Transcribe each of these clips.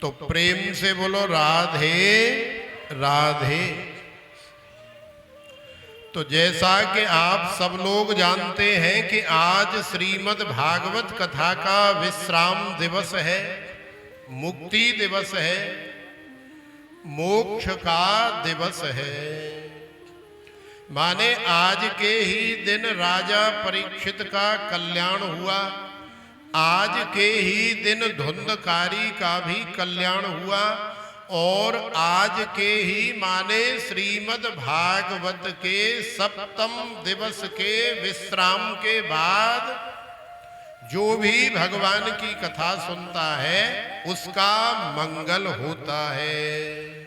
तो प्रेम से बोलो राधे राधे। तो जैसा कि आप सब लोग जानते हैं कि आज श्रीमद् भागवत कथा का विश्राम दिवस है, मुक्ति दिवस है, मोक्ष का दिवस है। माने आज के ही दिन राजा परीक्षित का कल्याण हुआ, आज के ही दिन धुंधकारी का भी कल्याण हुआ, और आज के ही माने श्रीमद् भागवत के सप्तम दिवस के विश्राम के बाद जो भी भगवान की कथा सुनता है उसका मंगल होता है,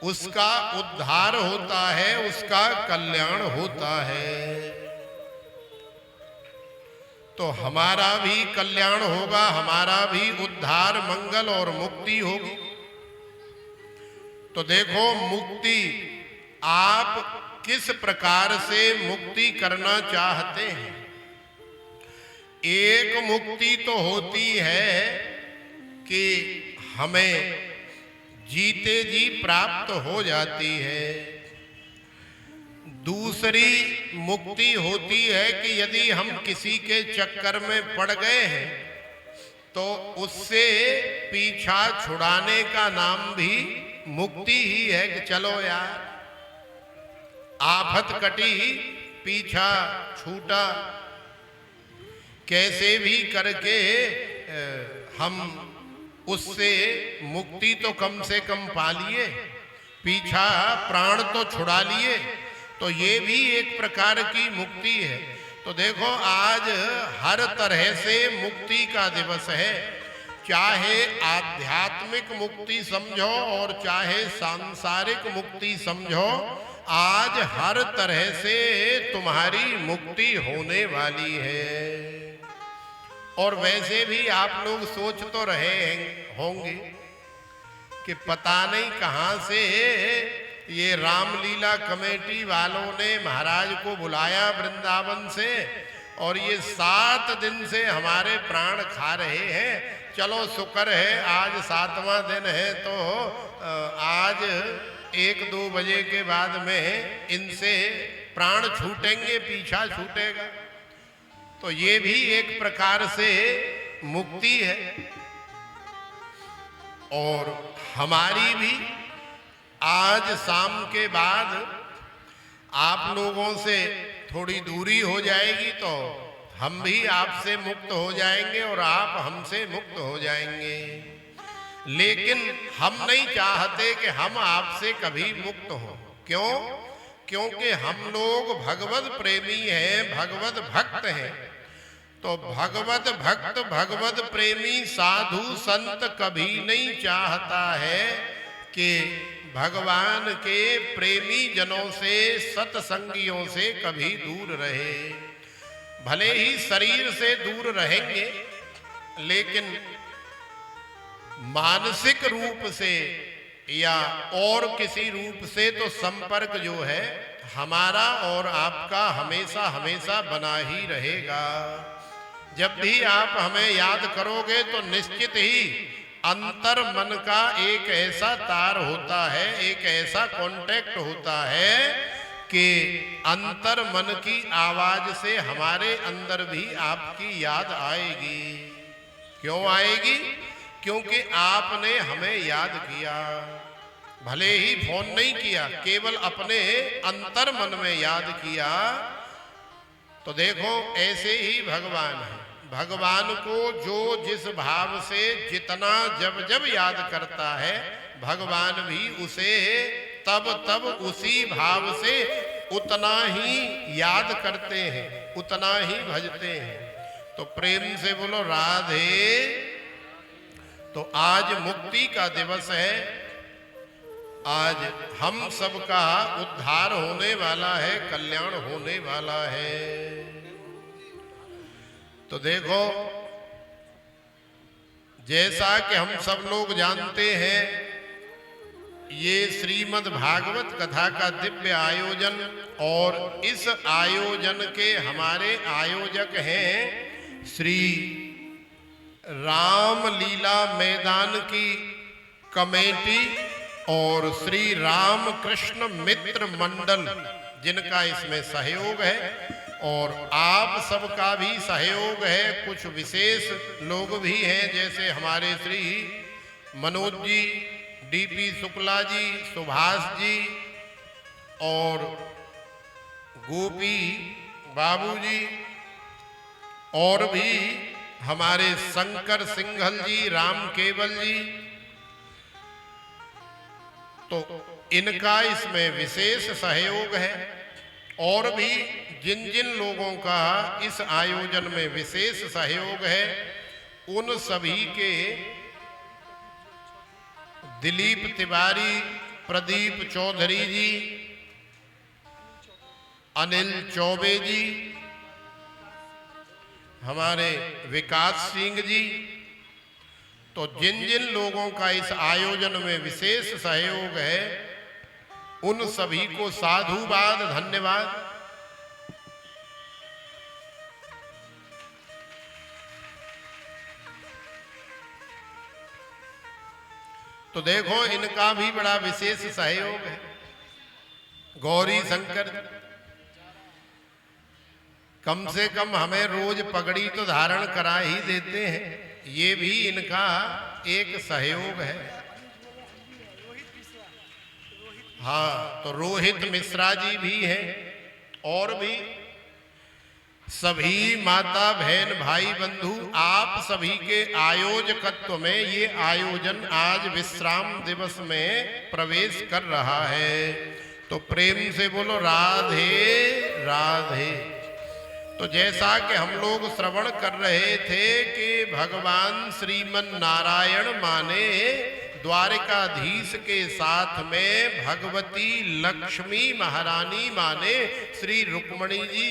उसका उद्धार होता है, उसका कल्याण होता है। तो हमारा भी कल्याण होगा, हमारा भी उद्धार, मंगल और मुक्ति होगी। तो देखो, मुक्ति आप किस प्रकार से मुक्ति करना चाहते हैं। एक मुक्ति तो होती है कि हमें जीते जी प्राप्त हो जाती है, दूसरी मुक्ति होती है कि यदि हम किसी के चक्कर में पड़ गए हैं तो उससे पीछा छुड़ाने का नाम भी मुक्ति ही है कि चलो यार, आफत कटी, पीछा छूटा, कैसे भी करके हम उससे मुक्ति तो कम से कम पा लिए, पीछा प्राण तो छुड़ा लिए। तो ये भी एक प्रकार की मुक्ति है। तो देखो, आज हर तरह से मुक्ति का दिवस है, चाहे आध्यात्मिक मुक्ति समझो और चाहे सांसारिक मुक्ति समझो, आज हर तरह से तुम्हारी मुक्ति होने वाली है। और वैसे भी आप लोग सोच तो रहे होंगे कि पता नहीं कहां से ये रामलीला कमेटी वालों ने महाराज को बुलाया वृंदावन से, और ये 7 दिन से हमारे प्राण खा रहे हैं। चलो शुक्र है आज 7वां दिन है, तो आज 1-2 बजे के बाद में इनसे प्राण छूटेंगे, पीछा छूटेगा। तो ये भी एक प्रकार से मुक्ति है। और हमारी भी आज शाम के बाद आप लोगों से थोड़ी दूरी हो जाएगी, तो हम भी आपसे मुक्त हो जाएंगे और आप हमसे मुक्त हो जाएंगे। लेकिन हम नहीं चाहते कि हम आपसे कभी मुक्त हो। क्यों? क्योंकि हम लोग भगवत प्रेमी हैं, भगवत भक्त हैं। तो भगवत भक्त, भगवत प्रेमी साधु संत कभी नहीं चाहता है कि भगवान के प्रेमी जनों से, सत्संगियों से कभी दूर रहे। भले ही शरीर से दूर रहेंगे, लेकिन मानसिक रूप से या और किसी रूप से तो संपर्क जो है हमारा और आपका हमेशा हमेशा बना ही रहेगा। जब भी आप हमें याद करोगे तो निश्चित ही अंतर मन का एक ऐसा तार होता है, एक ऐसा कांटेक्ट होता है कि अंतर मन की आवाज से हमारे अंदर भी आपकी याद आएगी। क्यों आएगी? क्योंकि आपने हमें याद किया। भले ही फोन नहीं किया, केवल अपने अंतर मन में याद किया। तो देखो, ऐसे ही भगवान है। भगवान को जो जिस भाव से जितना जब जब याद करता है, भगवान भी उसे तब तब उसी भाव से उतना ही याद करते हैं, उतना ही भजते हैं। तो प्रेम से बोलो राधे। तो आज मुक्ति का दिवस है, आज हम सबका उद्धार होने वाला है, कल्याण होने वाला है। तो देखो, जैसा कि हम सब लोग जानते हैं, ये श्रीमद् भागवत कथा का दिव्य आयोजन, और इस आयोजन के हमारे आयोजक हैं श्री रामलीला मैदान की कमेटी और श्री रामकृष्ण मित्र मंडल जिनका इसमें सहयोग है, और आप सबका भी सहयोग है। कुछ विशेष लोग भी हैं, जैसे हमारे श्री मनोज जी, डीपी शुक्ला जी, सुभाष जी और गोपी बाबू जी, और भी हमारे शंकर सिंघल जी, राम केवल जी। तो इनका इसमें विशेष सहयोग है। और भी जिन जिन लोगों का इस आयोजन में विशेष सहयोग है, उन सभी के दिलीप तिवारी, प्रदीप चौधरी जी, अनिल चौबे जी, हमारे विकास सिंह जी, तो जिन जिन लोगों का इस आयोजन में विशेष सहयोग है, उन सभी को साधुवाद, धन्यवाद। तो देखो इनका भी बड़ा विशेष सहयोग है। गौरी शंकर कम से कम हमें रोज पगड़ी तो धारण करा ही देते हैं, ये भी इनका एक सहयोग है। हाँ, तो रोहित मिश्रा जी भी हैं, और भी सभी माता बहन भाई बंधु, आप सभी के आयोजकत्व में ये आयोजन आज विश्राम दिवस में प्रवेश कर रहा है। तो प्रेम से बोलो राधे राधे। तो जैसा कि हम लोग श्रवण कर रहे थे कि भगवान श्रीमन नारायण माने द्वारिकाधीश के साथ में भगवती लक्ष्मी महारानी माने श्री रुक्मणी जी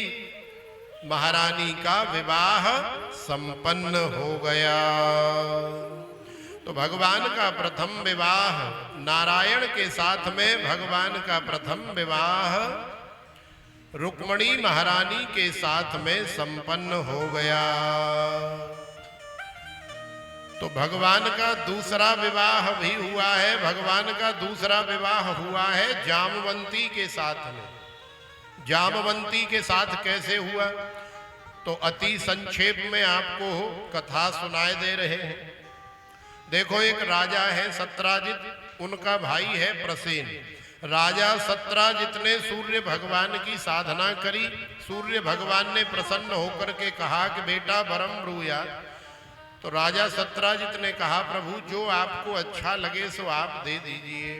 महारानी का विवाह संपन्न हो गया। तो भगवान का प्रथम विवाह नारायण के साथ में, भगवान का प्रथम विवाह रुक्मणी महारानी के साथ में संपन्न हो गया। तो भगवान का दूसरा विवाह भी हुआ है। भगवान का दूसरा विवाह हुआ है जामवंती के साथ में। जामवंती के साथ कैसे हुआ, तो अति संक्षेप में आपको कथा सुनाए दे रहे हैं। देखो, एक राजा है सत्राजित, उनका भाई है प्रसेन। राजा सत्राजित ने सूर्य भगवान की साधना करी। सूर्य भगवान ने प्रसन्न होकर के कहा कि बेटा वरम ब्रूया। तो राजा सत्राजित ने कहा प्रभु जो आपको अच्छा लगे सो आप दे दीजिए।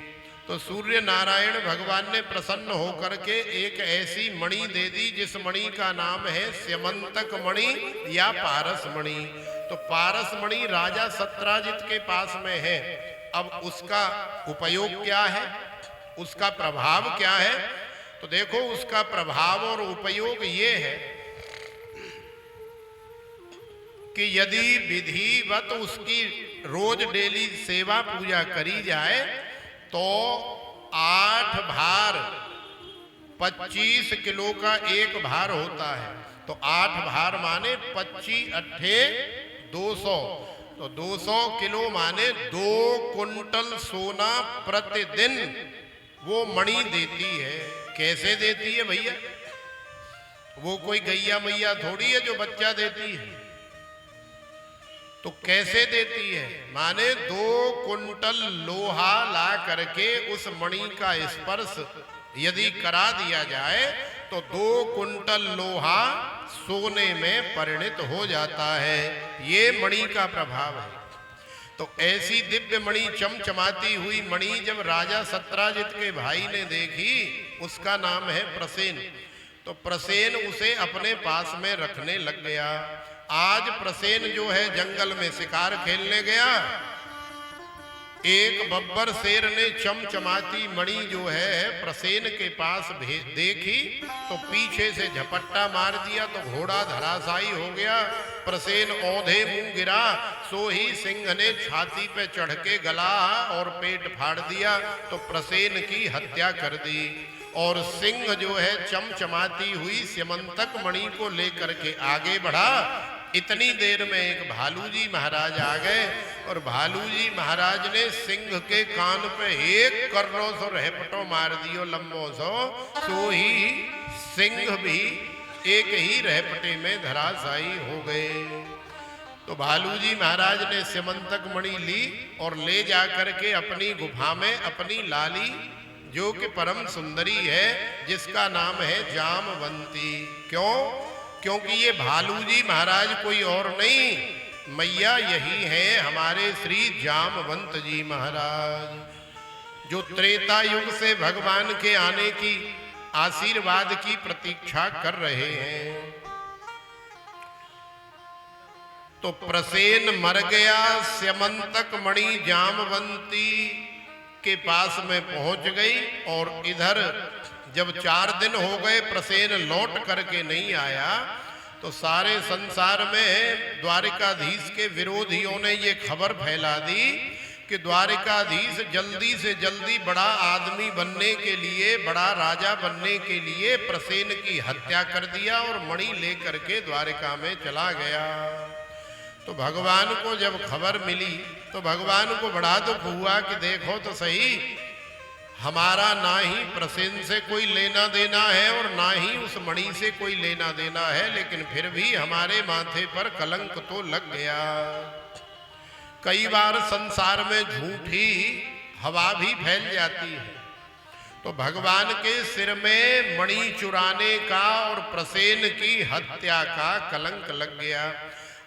तो सूर्य नारायण भगवान ने प्रसन्न होकर के एक ऐसी मणि दे दी जिस मणि का नाम है स्यमंतक मणि या पारस मणि। तो पारस मणि राजा सत्राजित के पास में है। अब उसका उपयोग क्या है, उसका प्रभाव क्या है, तो देखो उसका प्रभाव और उपयोग ये है कि यदि विधिवत उसकी रोज डेली सेवा पूजा करी जाए तो 8 भार 25 किलो का एक भार होता है। तो 8 भार माने 25 अट्ठे 200, तो 200 किलो माने 2 कुंटल सोना प्रतिदिन वो मणि देती है। कैसे देती है भैया, वो कोई गैया मैया थोड़ी है जो बच्चा देती है। तो कैसे देती है, माने 2 कुंटल लोहा ला करके उस मणि का स्पर्श यदि करा दिया जाए तो 2 कुंटल लोहा सोने में परिणत हो जाता है। ये मणि का प्रभाव है। तो ऐसी दिव्य मणि, चमचमाती हुई मणि जब राजा सत्राजित के भाई ने देखी, उसका नाम है प्रसेन। तो प्रसेन उसे अपने पास में रखने लग गया। आज प्रसेन जो है जंगल में शिकार खेलने गया। एक बब्बर शेर ने चमचमाती मणि जो है प्रसेन के पास देखी तो पीछे से झपट्टा मार दिया, तो घोड़ा धराशायी हो गया। प्रसेन औंधे मुंह गिरा। सो ही सिंह ने छाती पे चढ़ के गला और पेट फाड़ दिया, तो प्रसेन की हत्या कर दी। और सिंह जो है चमचमाती हुई स्यमंतक मणि को लेकर के आगे बढ़ा। इतनी देर में एक भालू जी महाराज आ गए। और भालू जी महाराज ने सिंह के कान पे एक कर्रो सो रहपटो मार दियो लंबो सो ही सिंह भी एक ही रहपटे में धराशायी हो गए। तो भालू जी महाराज ने स्यमंतक मणि ली और ले जा करके अपनी गुफा में अपनी लाली जो कि परम सुंदरी है, जिसका नाम है जामवंती। क्यों? क्योंकि ये भालू जी महाराज कोई और नहीं, मैया यही है हमारे श्री जामवंत जी महाराज, जो त्रेता युग से भगवान के आने की आशीर्वाद की प्रतीक्षा कर रहे हैं। तो प्रसेन मर गया, स्यमंतक मणि जामवंती के पास में पहुंच गई। और इधर जब 4 दिन हो गए प्रसेन लौट करके नहीं आया, तो सारे संसार में द्वारिकाधीश के विरोधियों ने ये खबर फैला दी कि द्वारिकाधीश जल्दी से जल्दी बड़ा आदमी बनने के लिए, बड़ा राजा बनने के लिए प्रसेन की हत्या कर दिया और मणि लेकर के द्वारिका में चला गया। तो भगवान को जब खबर मिली तो भगवान को बड़ा दुख हुआ कि देखो तो सही, हमारा ना ही प्रसेन से कोई लेना देना है और ना ही उस मणि से कोई लेना देना है, लेकिन फिर भी हमारे माथे पर कलंक तो लग गया। कई बार संसार में झूठी हवा भी फैल जाती है। तो भगवान के सिर में मणि चुराने का और प्रसेन की हत्या का कलंक लग गया।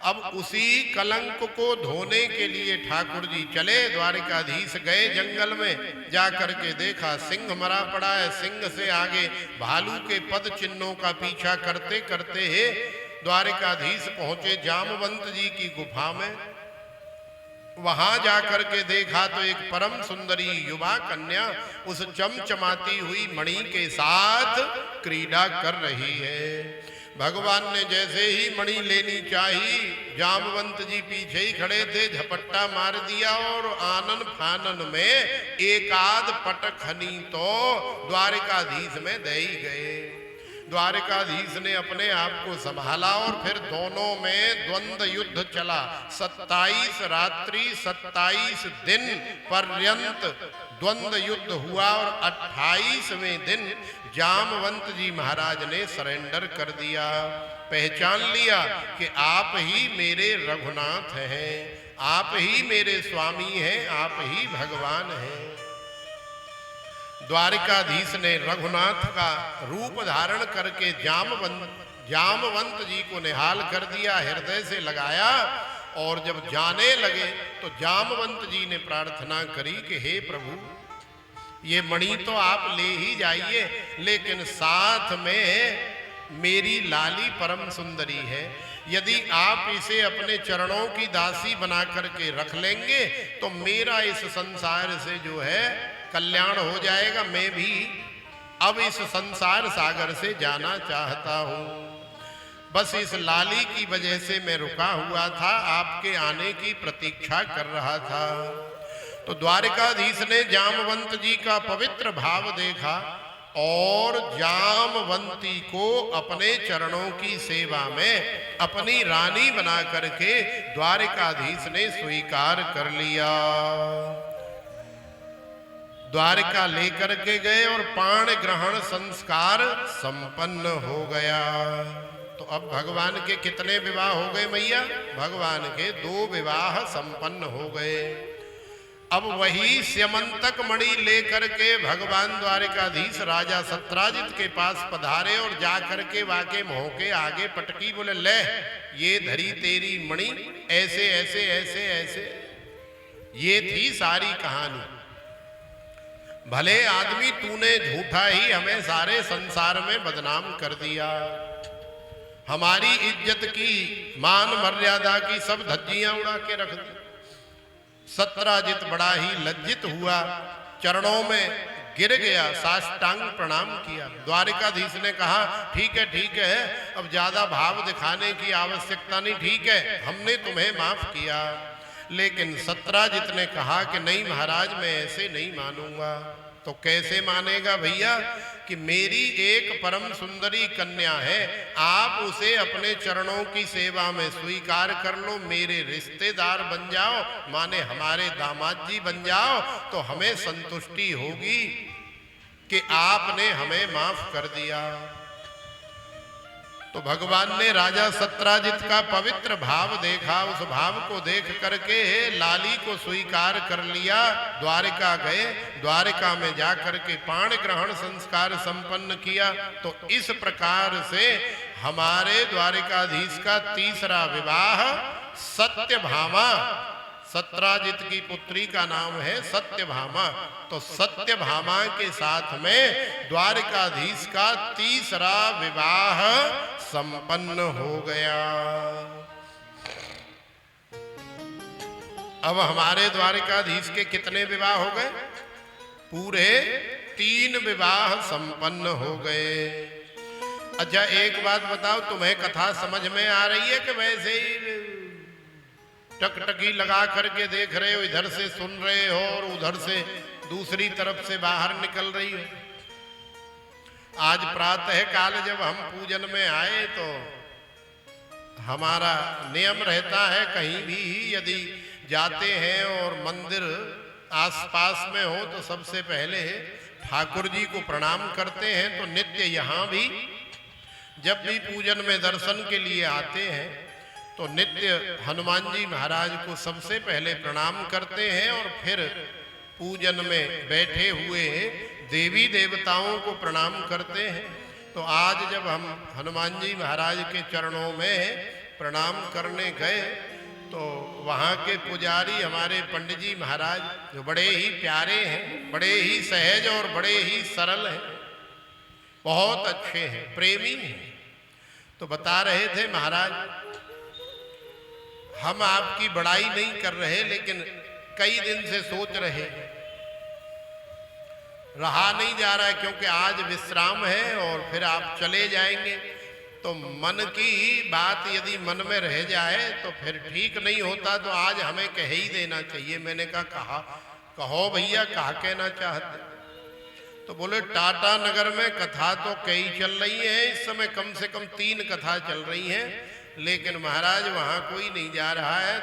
अब उसी कलंक को धोने के लिए ठाकुर जी चले, द्वारिकाधीश गए जंगल में, जा करके देखा सिंह मरा पड़ा है। सिंह से आगे भालू के पद चिन्हों का पीछा करते करते द्वारिकाधीश पहुंचे जामवंत जी की गुफा में। वहां जाकर के देखा तो एक परम सुंदरी युवा कन्या उस चमचमाती हुई मणि के साथ क्रीड़ा कर रही है। भगवान ने जैसे ही मणि लेनी चाहिए, जामवंत जी पीछे ही खड़े थे, झपट्टा मार दिया और आनन फानन में एक आध पटखनी तो द्वारिकाधीश में दे ही गए। द्वारिकाधीश ने अपने आप को संभाला और फिर दोनों में द्वंद्व युद्ध चला। 27 रात्रि 27 दिन पर्यंत द्वंद्व युद्ध हुआ और 28वें दिन जामवंत जी महाराज ने सरेंडर कर दिया, पहचान लिया कि आप ही मेरे रघुनाथ हैं, आप ही मेरे स्वामी हैं, आप ही भगवान हैं। द्वारिकाधीश ने रघुनाथ का रूप धारण करके जामवंत जी को निहाल कर दिया, हृदय से लगाया। और जब जाने लगे तो जामवंत जी ने प्रार्थना करी कि हे प्रभु, ये मणि तो आप ले ही जाइए, लेकिन साथ में मेरी लाली परम सुंदरी है, यदि आप इसे अपने चरणों की दासी बना करके रख लेंगे तो मेरा इस संसार से जो है कल्याण हो जाएगा। मैं भी अब इस संसार सागर से जाना चाहता हूं। बस इस लाली की वजह से मैं रुका हुआ था, आपके आने की प्रतीक्षा कर रहा था। तो द्वारिकाधीश ने जामवंत जी का पवित्र भाव देखा और जामवंती को अपने चरणों की सेवा में अपनी रानी बना करके द्वारिकाधीश ने स्वीकार कर लिया। द्वारिका लेकर के गए और पाण ग्रहण संस्कार संपन्न हो गया। तो अब भगवान के कितने विवाह हो गए मैया? भगवान के 2 विवाह संपन्न हो गए। अब वही स्यमंतक मणि लेकर के भगवान द्वारिकाधीश राजा सत्राजित के पास पधारे और जाकर के वाके मुंह के आगे पटकी, बोले ले ये धरी तेरी मणि, ऐसे ऐसे ऐसे ऐसे। ये थी सारी कहानी। भले आदमी, तूने झूठा ही हमें सारे संसार में बदनाम कर दिया, हमारी इज्जत की, मान मर्यादा की सब धज्जियां उड़ा के रख दी। सत्राजित बड़ा ही लज्जित हुआ, चरणों में गिर गया, साष्टांग प्रणाम किया। द्वारिकाधीश ने कहा ठीक है, अब ज्यादा भाव दिखाने की आवश्यकता नहीं, ठीक है हमने तुम्हें माफ किया। लेकिन सत्राजित ने कहा कि नहीं महाराज, मैं ऐसे नहीं मानूंगा। तो कैसे मानेगा भैया कि मेरी एक परम सुंदरी कन्या है, आप उसे अपने चरणों की सेवा में स्वीकार कर लो, मेरे रिश्तेदार बन जाओ, माने हमारे दामाद जी बन जाओ, तो हमें संतुष्टि होगी कि आपने हमें माफ कर दिया। तो भगवान ने राजा सत्राजित का पवित्र भाव देखा, उस भाव को देख करके लाली को स्वीकार कर लिया। द्वारिका गए, द्वारिका में जाकर के पाण ग्रहण संस्कार संपन्न किया। तो इस प्रकार से हमारे द्वारिकाधीश का तीसरा विवाह सत्यभामा, सत्राजित की पुत्री का नाम है सत्यभामा, तो सत्यभामा के साथ में द्वारिकाधीश का तीसरा विवाह संपन्न हो गया। अब हमारे द्वारिकाधीश के कितने विवाह हो गए? पूरे 3 विवाह संपन्न हो गए। अच्छा एक बात बताओ, तुम्हें कथा समझ में आ रही है कि वैसे ही टकटकी लगा करके देख रहे हो, इधर से सुन रहे हो और उधर से दूसरी तरफ से बाहर निकल रही हो? आज प्रातः काल जब हम पूजन में आए तो हमारा नियम रहता है, कहीं भी यदि जाते हैं और मंदिर आसपास में हो तो सबसे पहले ठाकुर जी को प्रणाम करते हैं। तो नित्य यहाँ भी जब भी पूजन में दर्शन के लिए आते हैं तो नित्य हनुमान जी महाराज को सबसे पहले प्रणाम करते हैं और फिर पूजन में बैठे हुए देवी देवताओं को प्रणाम करते हैं। तो आज जब हम हनुमान जी महाराज के चरणों में प्रणाम करने गए तो वहाँ के पुजारी हमारे पंडित जी महाराज, जो बड़े ही प्यारे हैं, बड़े ही सहज और बड़े ही सरल हैं, बहुत अच्छे हैं, प्रेमी हैं, तो बता रहे थे महाराज हम आपकी बड़ाई नहीं कर रहे, लेकिन कई दिन से सोच रहे, रहा नहीं जा रहा है, क्योंकि आज विश्राम है और फिर आप चले जाएंगे तो मन की बात यदि मन में रह जाए तो फिर ठीक नहीं होता, तो आज हमें कह ही देना चाहिए। मैंने कहा कहो भैया, कहा कहना चाहते? तो बोले टाटा नगर में कथा तो कई चल रही है, इस समय कम से कम 3 कथा चल रही हैं, लेकिन महाराज वहाँ कोई नहीं जा रहा है,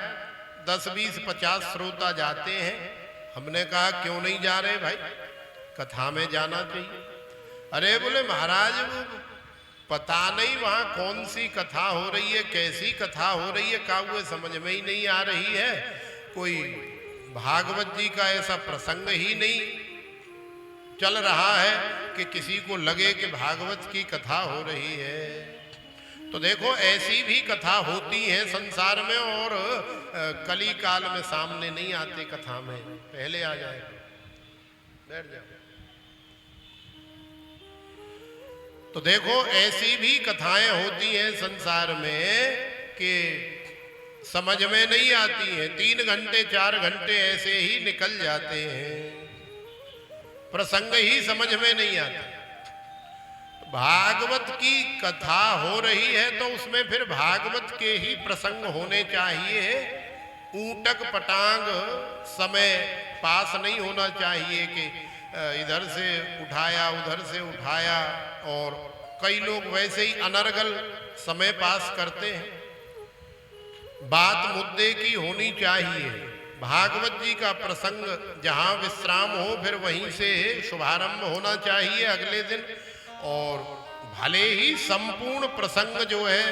10, 20, 50 श्रोता जाते हैं। हमने कहा क्यों नहीं जा रहे भाई, कथा में जाना चाहिए। अरे बोले महाराज वो पता नहीं वहाँ कौन सी कथा हो रही है, कैसी कथा हो रही है, का हुए समझ में ही नहीं आ रही है, कोई भागवत जी का ऐसा प्रसंग ही नहीं चल रहा है कि किसी को लगे कि भागवत की कथा हो रही है। तो देखो ऐसी भी कथा होती है संसार में और कली काल में सामने नहीं आते कथा में, पहले आ जाए। बैठ जाओ। तो देखो ऐसी भी कथाएं होती हैं संसार में कि समझ में नहीं आती हैं, 3 घंटे 4 घंटे ऐसे ही निकल जाते हैं, प्रसंग ही समझ में नहीं आता। भागवत की कथा हो रही है तो उसमें फिर भागवत के ही प्रसंग होने चाहिए, ऊटक पटांग समय पास नहीं होना चाहिए कि इधर से उठाया उधर से उठाया, और कई लोग वैसे ही अनर्गल समय पास करते हैं। बात मुद्दे की होनी चाहिए। भागवत जी का प्रसंग जहाँ विश्राम हो फिर वहीं से शुभारंभ होना चाहिए अगले दिन, और भले ही संपूर्ण प्रसंग जो है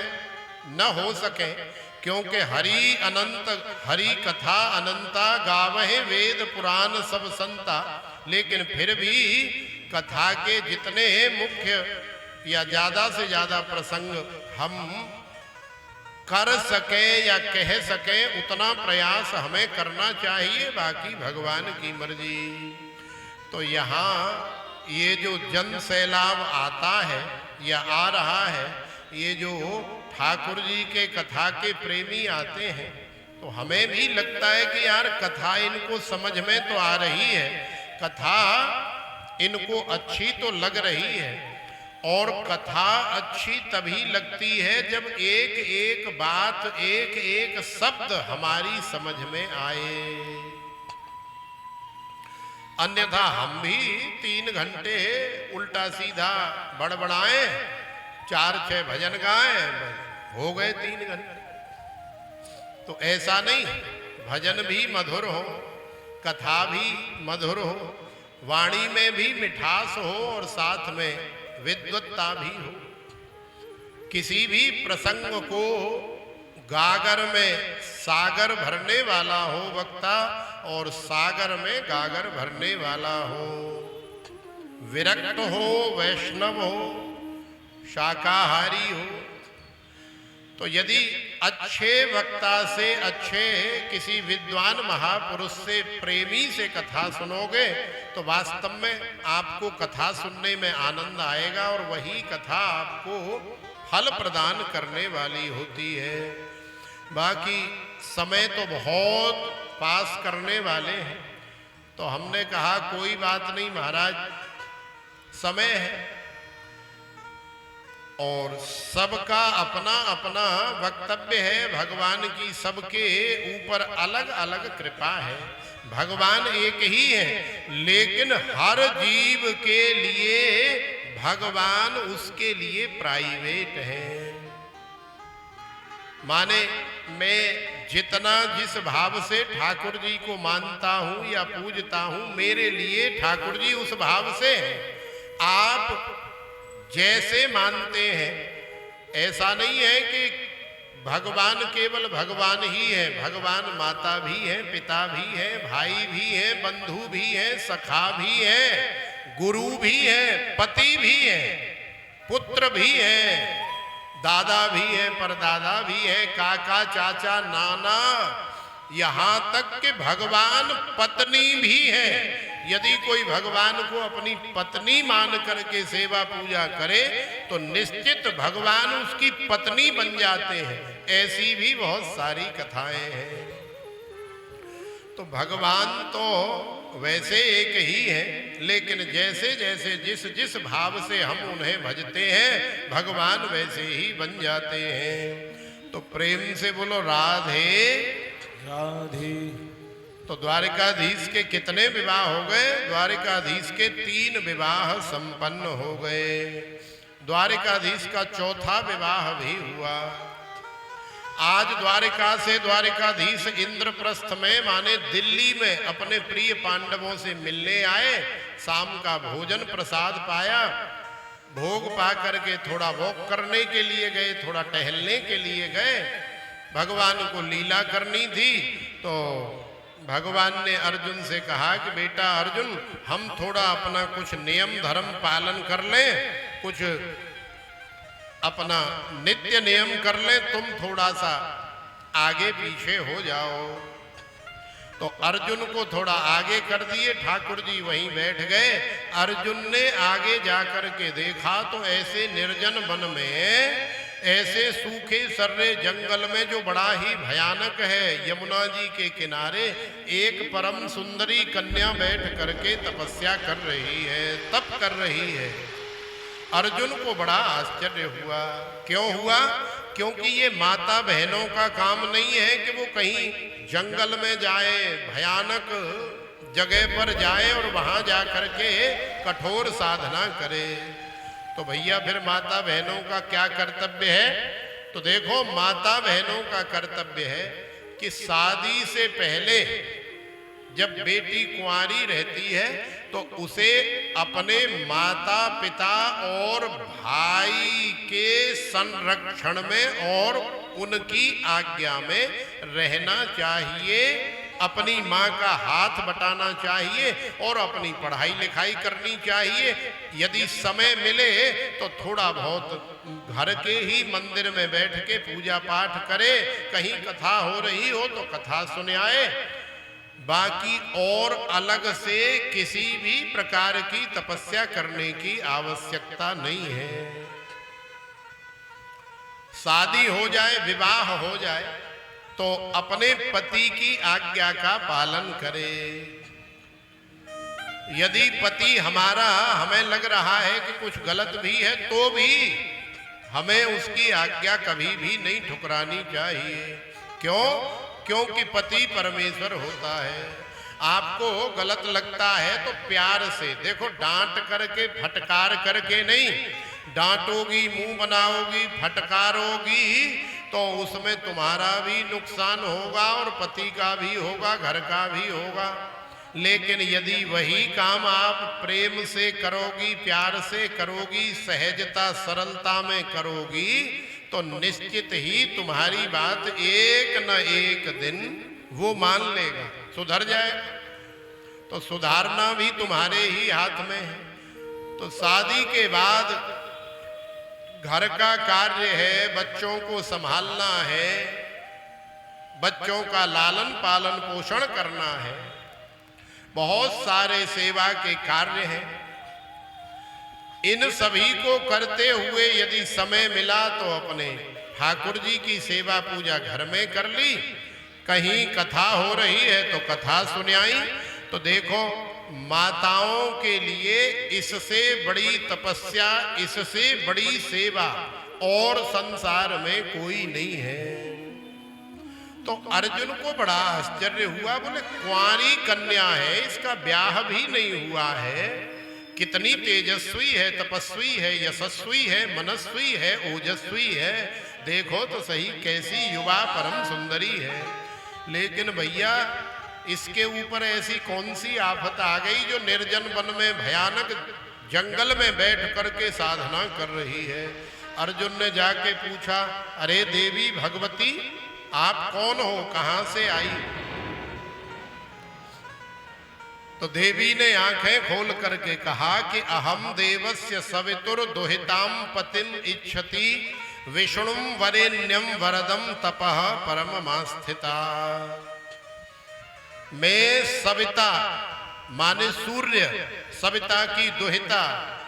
न हो सके, क्योंकि हरि अनंत हरि कथा अनंता गावहे वेद पुराण सब संता, लेकिन फिर भी कथा के जितने मुख्य या ज्यादा से ज्यादा प्रसंग हम कर सके या कह सके उतना प्रयास हमें करना चाहिए, बाकी भगवान की मर्जी। तो यहाँ ये जो जन सैलाब आता है या आ रहा है, ये जो ठाकुर जी के कथा के प्रेमी आते हैं, तो हमें भी लगता है कि यार कथा इनको समझ में तो आ रही है, कथा इनको अच्छी तो लग रही है, और कथा अच्छी तभी लगती है जब एक एक बात एक एक शब्द हमारी समझ में आए। अन्यथा हम भी 3 घंटे उल्टा सीधा बड़बड़ाएं, 4-6 भजन गाएं, हो गए 3 घंटे। तो ऐसा नहीं, भजन भी मधुर हो, कथा भी मधुर हो, वाणी में भी मिठास हो और साथ में विद्वत्ता भी हो। किसी भी प्रसंग को गागर में सागर भरने वाला हो वक्ता और सागर में गागर भरने वाला हो। विरक्त हो, वैष्णव हो, शाकाहारी हो। तो यदि अच्छे वक्ता से, अच्छे किसी विद्वान महापुरुष से, प्रेमी से कथा सुनोगे तो वास्तव में आपको कथा सुनने में आनंद आएगा और वही कथा आपको फल प्रदान करने वाली होती है। बाकी समय तो बहुत पास करने वाले हैं, तो हमने कहा कोई बात नहीं महाराज, समय है और सबका अपना अपना वक्तव्य है। भगवान की सबके ऊपर अलग अलग कृपा है। भगवान एक ही है, लेकिन हर जीव के लिए भगवान उसके लिए प्राइवेट है। माने मैं जितना जिस भाव से ठाकुर जी को मानता हूं या पूजता हूं, मेरे लिए ठाकुर जी उस भाव से हैं। आप जैसे मानते हैं, ऐसा नहीं है कि भगवान केवल भगवान ही है। भगवान माता भी है, पिता भी है, भाई भी है, बंधु भी है, सखा भी है, गुरु भी है, पति भी है, पुत्र भी है, दादा भी है, परदादा भी है, काका, चाचा, नाना, यहां तक कि भगवान पत्नी भी है। यदि कोई भगवान को अपनी पत्नी मान करके सेवा पूजा करे तो निश्चित भगवान उसकी पत्नी बन जाते हैं। ऐसी भी बहुत सारी कथाएं हैं। तो भगवान तो वैसे एक ही है, लेकिन जैसे जैसे जिस जिस भाव से हम उन्हें भजते हैं, भगवान वैसे ही बन जाते हैं। तो प्रेम से बोलो राधे राधे। तो द्वारिकाधीश के कितने विवाह हो गए? द्वारिकाधीश के 3 विवाह संपन्न हो गए। द्वारिकाधीश का 4था विवाह भी हुआ। आज द्वारिका से द्वारिकाधीश इंद्रप्रस्थ में माने दिल्ली में अपने प्रिय पांडवों से मिलने आए। शाम का भोजन प्रसाद पाया, भोग पा करके थोड़ा वॉक करने के लिए गए, थोड़ा टहलने के लिए गए। भगवान को लीला करनी थी तो भगवान ने अर्जुन से कहा कि बेटा अर्जुन, हम थोड़ा अपना कुछ नियम धर्म पालन कर लें, कुछ अपना नित्य नियम कर लें, तुम थोड़ा सा आगे पीछे हो जाओ। तो अर्जुन को थोड़ा आगे कर दिए, ठाकुर जी वहीं बैठ गए। अर्जुन ने आगे जाकर के देखा तो ऐसे निर्जन वन में, ऐसे सूखे सर्रे जंगल में जो बड़ा ही भयानक है, यमुना जी के किनारे एक परम सुंदरी कन्या बैठ करके तपस्या कर रही है, तप कर रही है। अर्जुन को बड़ा आश्चर्य हुआ। क्यों हुआ? क्योंकि ये माता बहनों का काम नहीं है कि वो कहीं जंगल में जाए, भयानक जगह पर जाए और वहां जा करके कठोर साधना करे। तो भैया फिर माता बहनों का क्या कर्तव्य है? तो देखो, माता बहनों का कर्तव्य है कि शादी से पहले जब बेटी कुंवारी रहती है तो उसे अपने माता पिता और भाई के संरक्षण में और उनकी आज्ञा में रहना चाहिए। अपनी माँ का हाथ बटाना चाहिए और अपनी पढ़ाई लिखाई करनी चाहिए। यदि समय मिले तो थोड़ा बहुत घर के ही मंदिर में बैठ के पूजा पाठ करे, कहीं कथा हो रही हो तो कथा सुन आए। बाकी और अलग से किसी भी प्रकार की तपस्या करने की आवश्यकता नहीं है। शादी हो जाए, विवाह हो जाए तो अपने पति की आज्ञा का पालन करे। यदि पति हमारा हमें लग रहा है कि कुछ गलत भी है तो भी हमें उसकी आज्ञा कभी भी नहीं ठुकरानी चाहिए। क्यों? क्योंकि पति परमेश्वर होता है। आपको गलत लगता है तो प्यार से देखो, डांट करके फटकार करके नहीं। डांटोगी, मुंह बनाओगी, फटकारोगी तो उसमें तुम्हारा भी नुकसान होगा और पति का भी होगा, घर का भी होगा। लेकिन यदि वही काम आप प्रेम से करोगी, प्यार से करोगी, सहजता सरलता में करोगी तो निश्चित ही तुम्हारी बात एक न एक दिन वो मान लेगा, सुधर जाएगा। तो सुधारना भी तुम्हारे ही हाथ में है। तो शादी के बाद घर का कार्य है, बच्चों को संभालना है, बच्चों का लालन पालन पोषण करना है, बहुत सारे सेवा के कार्य हैं। इन सभी को करते हुए यदि समय मिला तो अपने ठाकुर जी की सेवा पूजा घर में कर ली, कहीं कथा हो रही है तो कथा सुनाई। तो देखो, माताओं के लिए इससे बड़ी तपस्या, इससे बड़ी सेवा और संसार में कोई नहीं है। तो अर्जुन को बड़ा आश्चर्य हुआ, बोले कुंवारी कन्या है, इसका ब्याह भी नहीं हुआ है, कितनी तेजस्वी है, तपस्वी है, यशस्वी है, मनस्वी है, ओजस्वी है, देखो तो सही कैसी युवा परम सुंदरी है। लेकिन भैया इसके ऊपर ऐसी कौन सी आफत आ गई जो निर्जन वन में भयानक जंगल में बैठ करके साधना कर रही है। अर्जुन ने जाके पूछा, अरे देवी भगवती आप कौन हो, कहां से आई? तो देवी ने आंखें खोल करके कहा कि अहम देवस्य सवितुर दुहिताम पतिम इच्छति विष्णुम वरेण्यम वरदम तपः परममास्थिता। मैं सविता माने सूर्य, सविता की दुहिता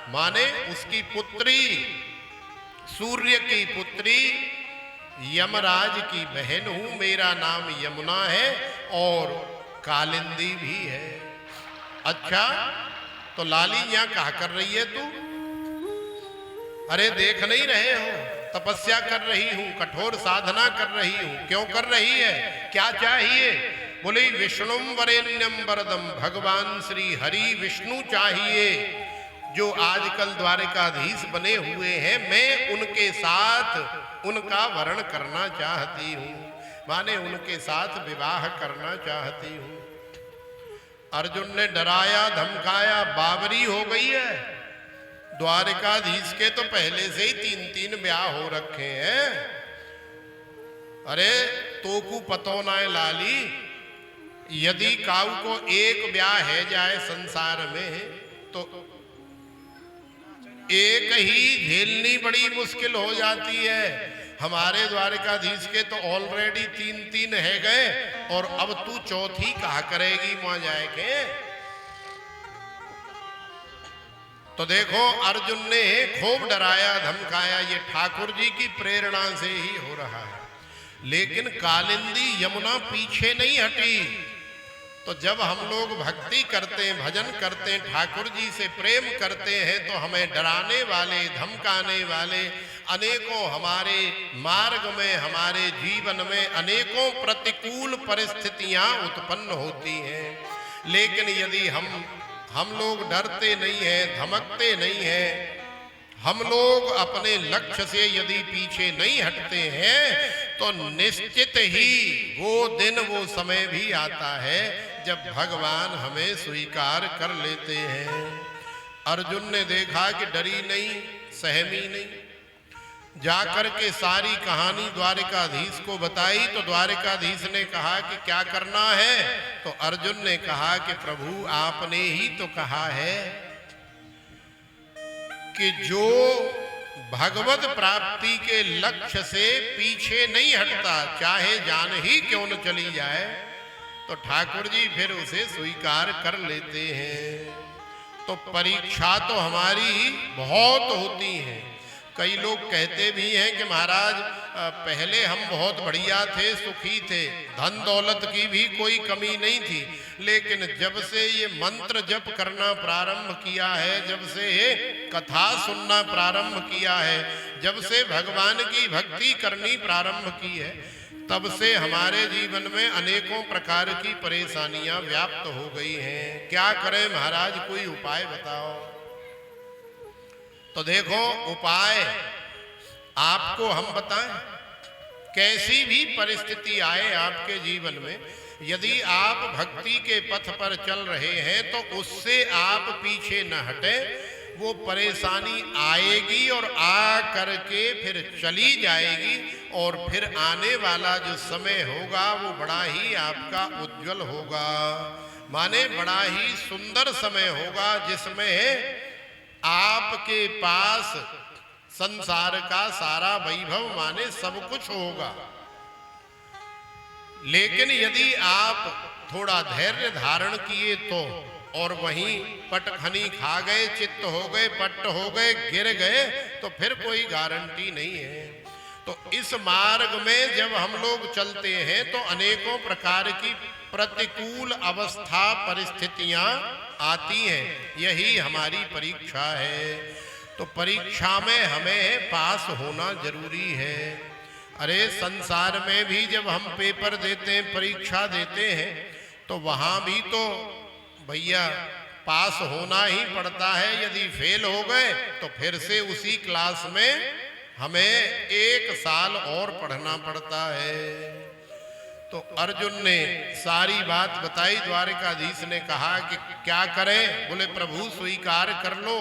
माने उसकी पुत्री, सूर्य की पुत्री, यमराज की बहन हूं। मेरा नाम यमुना है और कालिंदी भी है। अच्छा, तो लाली यहां कहा कर रही है तू? अरे देख नहीं रहे हो, तपस्या कर रही हूं, कठोर साधना कर रही हूं। क्यों कर रही है, क्या चाहिए? बोले विष्णुम वरेण्यम वरदम, भगवान श्री हरि विष्णु चाहिए जो आजकल द्वारिकाधीश बने हुए हैं। मैं उनके साथ उनका वरण करना चाहती हूँ, माने उनके साथ विवाह करना चाहती हूँ। अर्जुन ने डराया धमकाया, बावरी हो गई है। द्वारिकाधीश के तो पहले से ही 3-3 ब्याह हो रखे हैं। अरे तोकू पतो ना लाली, यदि काऊ को एक ब्याह है जाए संसार में तो एक ही झेलनी बड़ी मुश्किल हो जाती है। हमारे द्वारिकाधीश के तो ऑलरेडी 3-3 है गए और अब तू चौथी कहा करेगी वहां जाके। तो देखो अर्जुन ने खूब डराया धमकाया, ये ठाकुर जी की प्रेरणा से ही हो रहा है। लेकिन कालिंदी यमुना पीछे नहीं हटी। तो जब हम लोग भक्ति करते हैं, भजन करते हैं, ठाकुर जी से प्रेम करते हैं तो हमें डराने वाले, धमकाने वाले अनेकों हमारे मार्ग में, हमारे जीवन में अनेकों प्रतिकूल परिस्थितियां उत्पन्न होती हैं। लेकिन यदि हम लोग डरते नहीं हैं, धमकते नहीं हैं, हम लोग अपने लक्ष्य से यदि पीछे नहीं हटते हैं तो निश्चित ही वो दिन, वो समय भी आता है जब भगवान हमें स्वीकार कर लेते हैं। अर्जुन ने देखा कि डरी नहीं, सहमी नहीं, जाकर के सारी कहानी द्वारिकाधीश को बताई। तो द्वारिकाधीश ने कहा कि क्या करना है? तो अर्जुन ने कहा कि प्रभु आपने ही तो कहा है कि जो भगवत प्राप्ति के लक्ष्य से पीछे नहीं हटता, चाहे जान ही क्यों न चली जाए, तो ठाकुर जी फिर उसे स्वीकार कर लेते हैं। तो परीक्षा तो हमारी बहुत होती है। कई लोग कहते भी हैं कि महाराज पहले हम बहुत बढ़िया थे, सुखी थे, धन दौलत की भी कोई कमी नहीं थी, लेकिन जब से ये मंत्र जप करना प्रारंभ किया है, जब से कथा सुनना प्रारंभ किया है, जब से भगवान की भक्ति करनी प्रारंभ की है, तब से हमारे जीवन में अनेकों प्रकार की परेशानियां व्याप्त हो गई हैं। क्या करें महाराज, कोई उपाय बताओ। तो देखो, उपाय आपको हम बताएं। कैसी भी परिस्थिति आए आपके जीवन में, यदि आप भक्ति के पथ पर चल रहे हैं तो उससे आप पीछे न हटे। वो परेशानी आएगी और आ करके फिर चली जाएगी, और फिर आने वाला जो समय होगा वो बड़ा ही आपका उज्जवल होगा। माने बड़ा ही सुंदर समय होगा, जिसमें आपके पास संसार का सारा वैभव माने सब कुछ होगा। लेकिन यदि आप थोड़ा धैर्य धारण किए तो, और वहीं पटखनी खा गए, चित्त हो गए, पट्ट हो गए, गिर गए, तो फिर कोई गारंटी नहीं है। तो इस मार्ग में जब हम लोग चलते हैं तो अनेकों प्रकार की प्रतिकूल अवस्था परिस्थितियां आती हैं। यही हमारी परीक्षा है। तो परीक्षा में हमें पास होना जरूरी है। अरे संसार में भी जब हम पेपर देते हैं, परीक्षा देते हैं, तो वहां भी तो भैया पास होना ही पड़ता है। यदि फेल हो गए तो फिर से उसी क्लास में हमें 1 साल और पढ़ना पड़ता है। तो अर्जुन ने सारी बात बताई। द्वारिकाधीश ने कहा कि क्या करें? बोले प्रभु स्वीकार कर लो।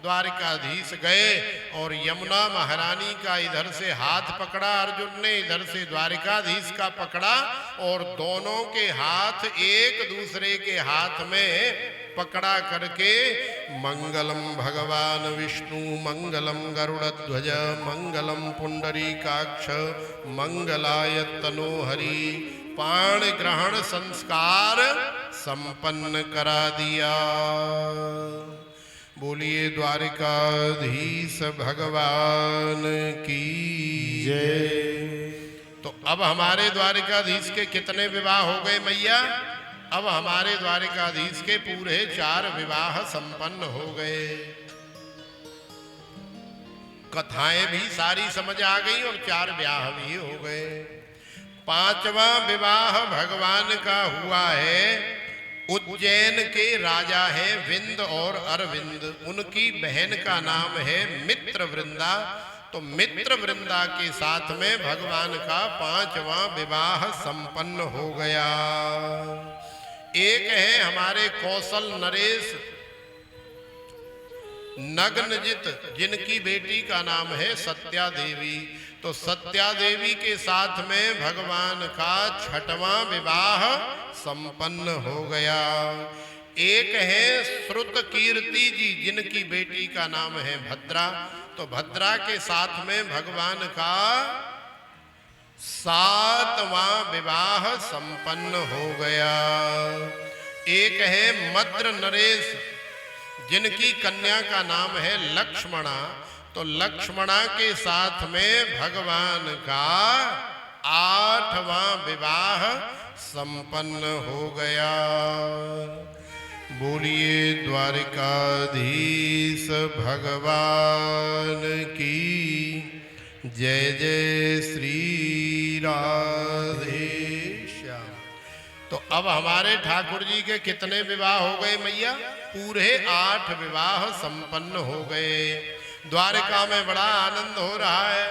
द्वारिकाधीश गए और यमुना महारानी का इधर से हाथ पकड़ा अर्जुन ने, इधर से द्वारिकाधीश का पकड़ा, और दोनों के हाथ एक दूसरे के हाथ में पकड़ा करके मंगलम भगवान विष्णु मंगलम गरुड़ध्वज मंगलम पुंडरीकाक्ष मंगलाय तनोहरि पाण ग्रहण संस्कार संपन्न करा दिया। बोलिए द्वारिकाधीश भगवान की जय। तो अब हमारे द्वारिकाधीश के कितने विवाह हो गए मैया? अब हमारे द्वारिकाधीश के पूरे 4 विवाह संपन्न हो गए। कथाएं भी सारी समझ आ गई और 4 ब्याह भी हो गए। 5वां विवाह भगवान का हुआ है। उज्जैन के राजा हैं विंद और अरविंद, उनकी बहन का नाम है मित्र वृंदा। तो मित्र वृंदा के साथ में भगवान का 5वां विवाह संपन्न हो गया। एक है हमारे कौशल नरेश नग्नजित, जिनकी बेटी का नाम है सत्या देवी। तो सत्या देवी के साथ में भगवान का 6वां विवाह संपन्न हो गया। एक है श्रुत कीर्ति जी, जिनकी बेटी का नाम है भद्रा। तो भद्रा के साथ में भगवान का 7वां विवाह संपन्न हो गया। एक है मद्र नरेश, जिनकी कन्या का नाम है लक्ष्मणा। तो लक्ष्मणा के साथ में भगवान का 8वां विवाह संपन्न हो गया। बोलिए द्वारिकाधीश भगवान की जय। जय श्री राधे श्याम। तो अब हमारे ठाकुर जी के कितने विवाह हो गए मैया? पूरे 8 विवाह संपन्न हो गए। द्वारिका में बड़ा आनंद हो रहा है।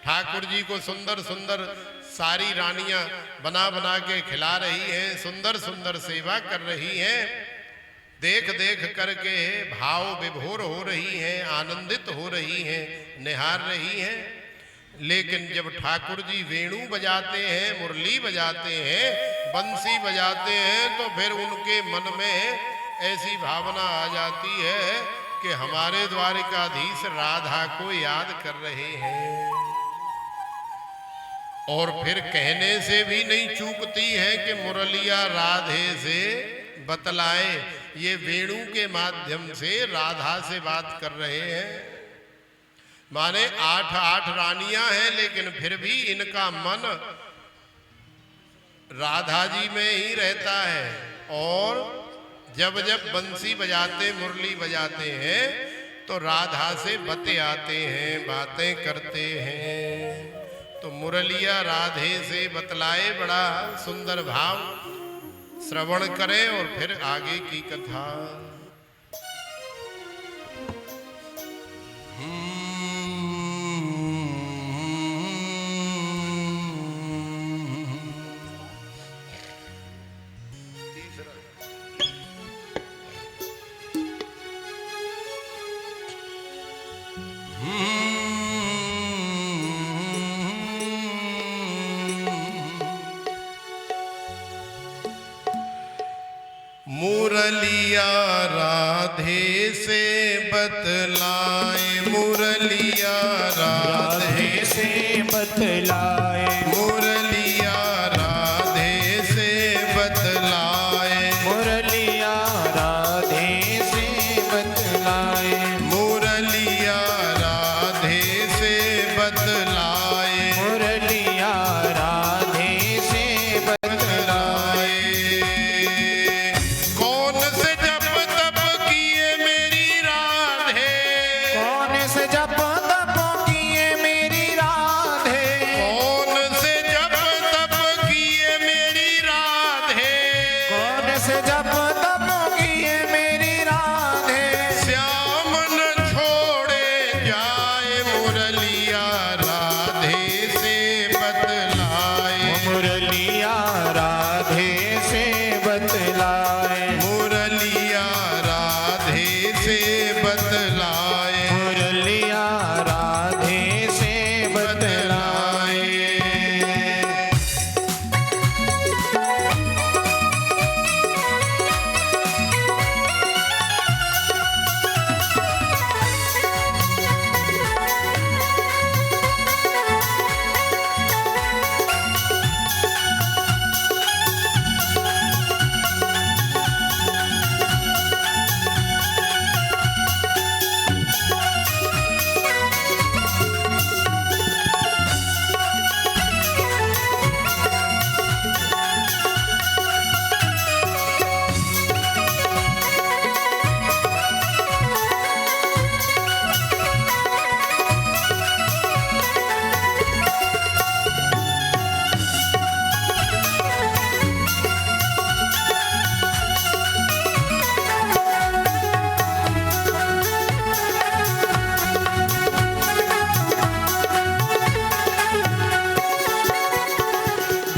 ठाकुर जी को सुंदर सुंदर सारी रानियां बना बना के खिला रही हैं, सुंदर सुंदर सेवा कर रही हैं। देख देख करके भाव विभोर हो रही हैं, आनंदित हो रही हैं, निहार रही हैं। लेकिन जब ठाकुर जी वेणु बजाते हैं, मुरली बजाते हैं, बंसी बजाते हैं, तो फिर उनके मन में ऐसी भावना आ जाती है कि हमारे द्वारिकाधीश राधा को याद कर रहे हैं। और फिर कहने से भी नहीं चूकती है कि मुरलिया राधे से बतलाए। ये वेणु के माध्यम से राधा से बात कर रहे हैं। माने 8 रानियां हैं, लेकिन फिर भी इनका मन राधा जी में ही रहता है। और जब जब बंसी बजाते, मुरली बजाते हैं, तो राधा से बते आते हैं, बातें करते हैं। तो मुरलिया राधे से बतलाए, बड़ा सुंदर भाव श्रवण करें और फिर आगे की कथा। मुरलिया राधे से बतलाए, मुरलिया राधे से बतलाए, मुरलिया राधे से बतलाए, मुरलिया राधे से बतलाए, मुरलिया राधे से बतलाए, मुरलिया राधे से बतलाए। कौन से जप तप किए मेरी राधे, कौन से जप तप किए मेरी राधे, कौन से जप तप किए मेरी राधे, कौन से जप तप किए मेरी राधे, श्याम न छोड़े जाए, मुरलिया राधे से बतलाए, मुरलिया राधे से बतलाए, मुरलिया राधे से बतलाए, मुरलिया राधे से बतलाए।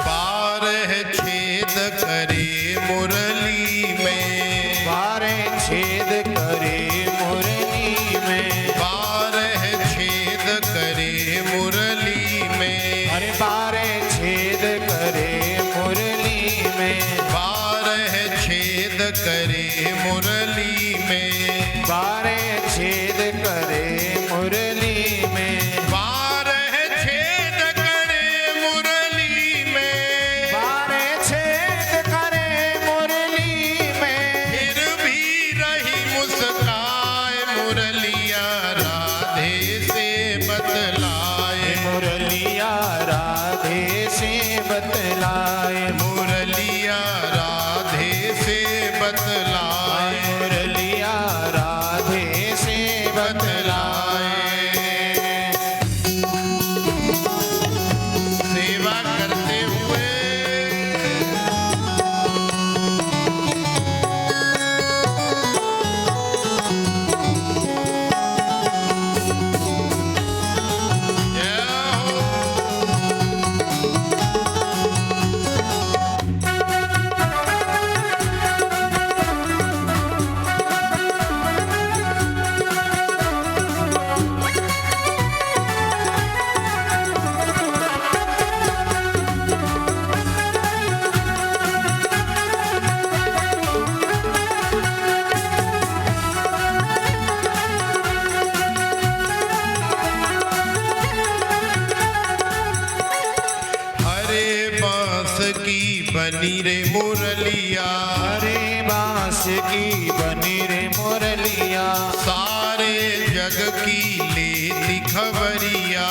बारह छेद करे मुरली में, बारह छेद करे मुरली में, बारह छेद करे मुरली में, अरे बारह छेद करे मुरली में, बारह छेद करे मुरली में, बारह छेद करे मुरली में, बारह छेद करे मुरली में, बारह छेद करे मुरली में, फिर भी रही मुस्काए, मुरलिया राधे से बतलाए, मुरलिया राधे से बतलाए, मुरलिया राधे से बतलाए, मुरलिया राधे से बतलाए। सेवा करते हुए जय हो। हरे बांस की बनी रे मुरलिया, हरे बांस की बनी रे मुरलिया, सारे जग की लेती खबरिया,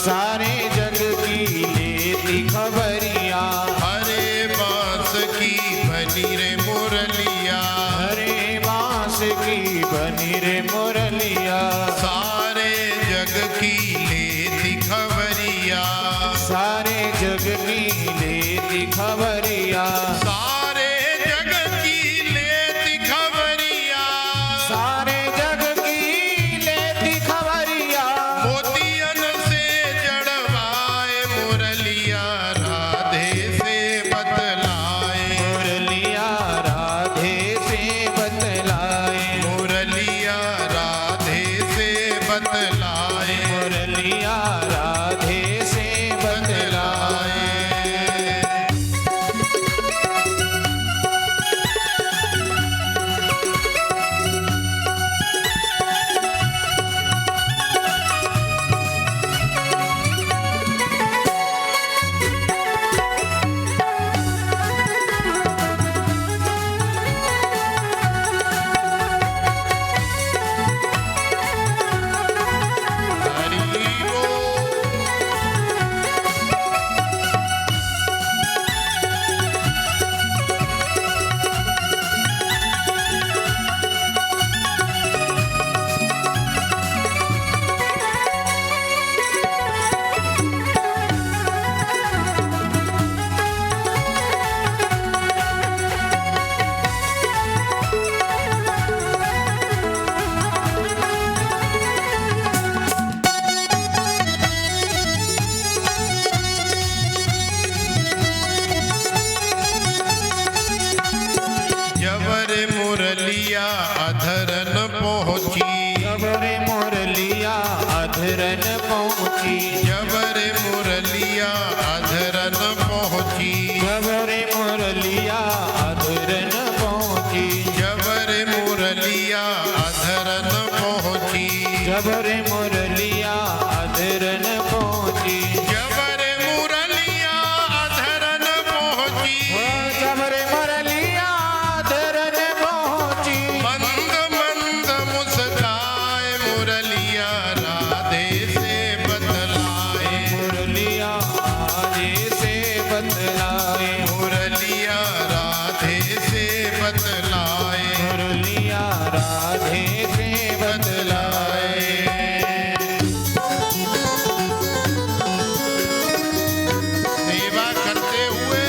सारे जग की लेती खबरिया, हरे बांस की बनी रे मुरलिया, हरे बांस की बनी रे मुरलिया, सारे जग की लेती खबरिया, मुरलिया अधरन पहुँची, जब रे मुरलिया अधरन पहुँची, जब रे मुरलिया अधरन पहुँची, जब रे मुरलिया अधरन पहुँची, जब रे मुरलिया अधरन पहुँची, जब रे मुरलिया अधरन पहुँची, जब रे मुरलिया अधरन पहुँची, जब रे मुरलिया अधरन पहुँची, मंद मंद मुस्काए मुरलिया राधे से बतलाए, मुरलिया राधे से बतलाए, मुरलिया राधे से बतलाए, मुरलिया राधे से बतलाए। सेवा करते हुए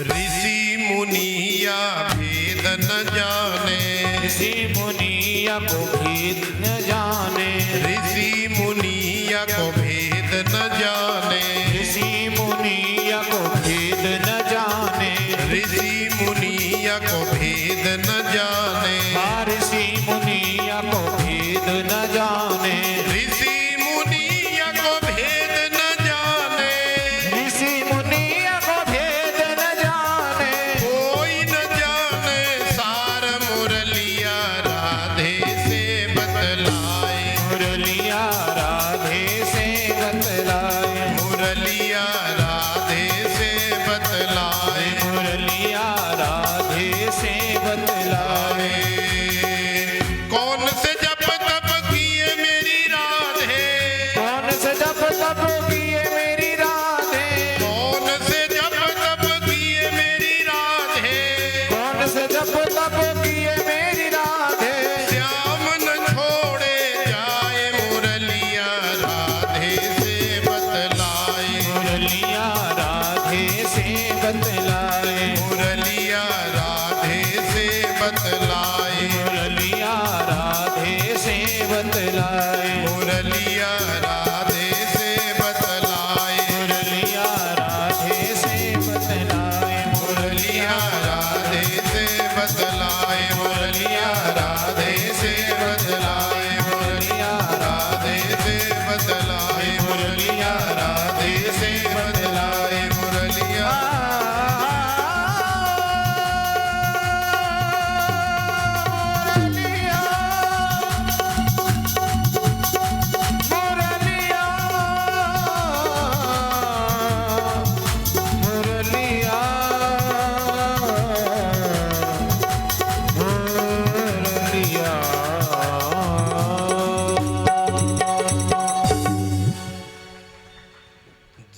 ऋषि मुनिया भेद न जाने, ऋषि मुनिया को भेद न जाने, ऋषि मुनिया को भेद न जाने, ऋषि मुनिया को भेद न जाने, ऋषि मुनिया को भेद न जाने, ऋषि मुनिया को भेद न जाने, ऋषि मुनिया को भेद न जाने, ऋषि मुनिया को भेद न जाने, कोई न जाने सार मुरलिया राधे से बतलाए, मुरलिया राधे से बतलाए, मुरलिया राधे से बतलाए, मुरलिया राधे से बतलाए। कौन से जप तप किए मेरी राधे, कौन से जप तप किए मेरी राधे, कौन से जप तप किए मेरी राधे, कौन से जप तप किए मेरी राधे, श्याम न छोड़े जाए मुरलिया राधे से बतलाए, मुरलिया राधे से बतलाए, मुरलिया राधे से बतलाए, मुरलिया राधे से बतलाए, मुरलिया राधे से बतलाए, मुरलिया राधे से बतलाए, मुरलिया राधे से बतलाए, मुरलिया राधे से बतलाए, मुरलिया राधे से बतलाए, मुरलिया राधे से बतलाए, मुरलिया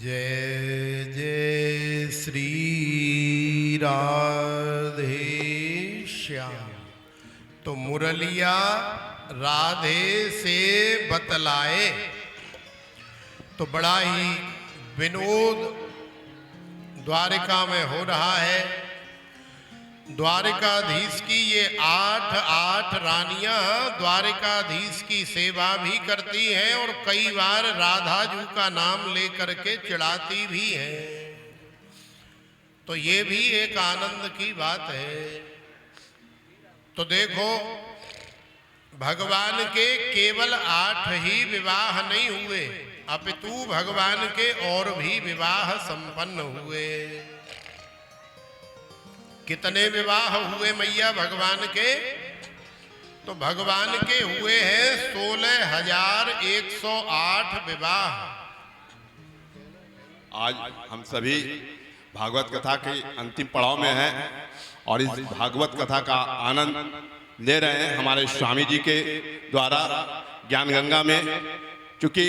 जय जय श्री राधे श्याम। तो मुरलिया राधे से बतलाए, तो बड़ा ही विनोद द्वारिका में हो रहा है। द्वारिकाधीश की ये 8 रानियां द्वारिकाधीश की सेवा भी करती हैं और कई बार राधा जू का नाम लेकर के चिढ़ाती भी हैं। तो ये भी एक आनंद की बात है। तो देखो, भगवान के केवल 8 ही विवाह नहीं हुए, अपितु भगवान के और भी विवाह संपन्न हुए। कितने विवाह हुए मैया भगवान के? तो भगवान के हुए हैं 16,108 विवाह। आज हम सभी भागवत कथा के अंतिम पड़ाव में हैं और इस भागवत कथा का आनंद ले रहे हैं हमारे स्वामी जी के द्वारा ज्ञान गंगा में। चूंकि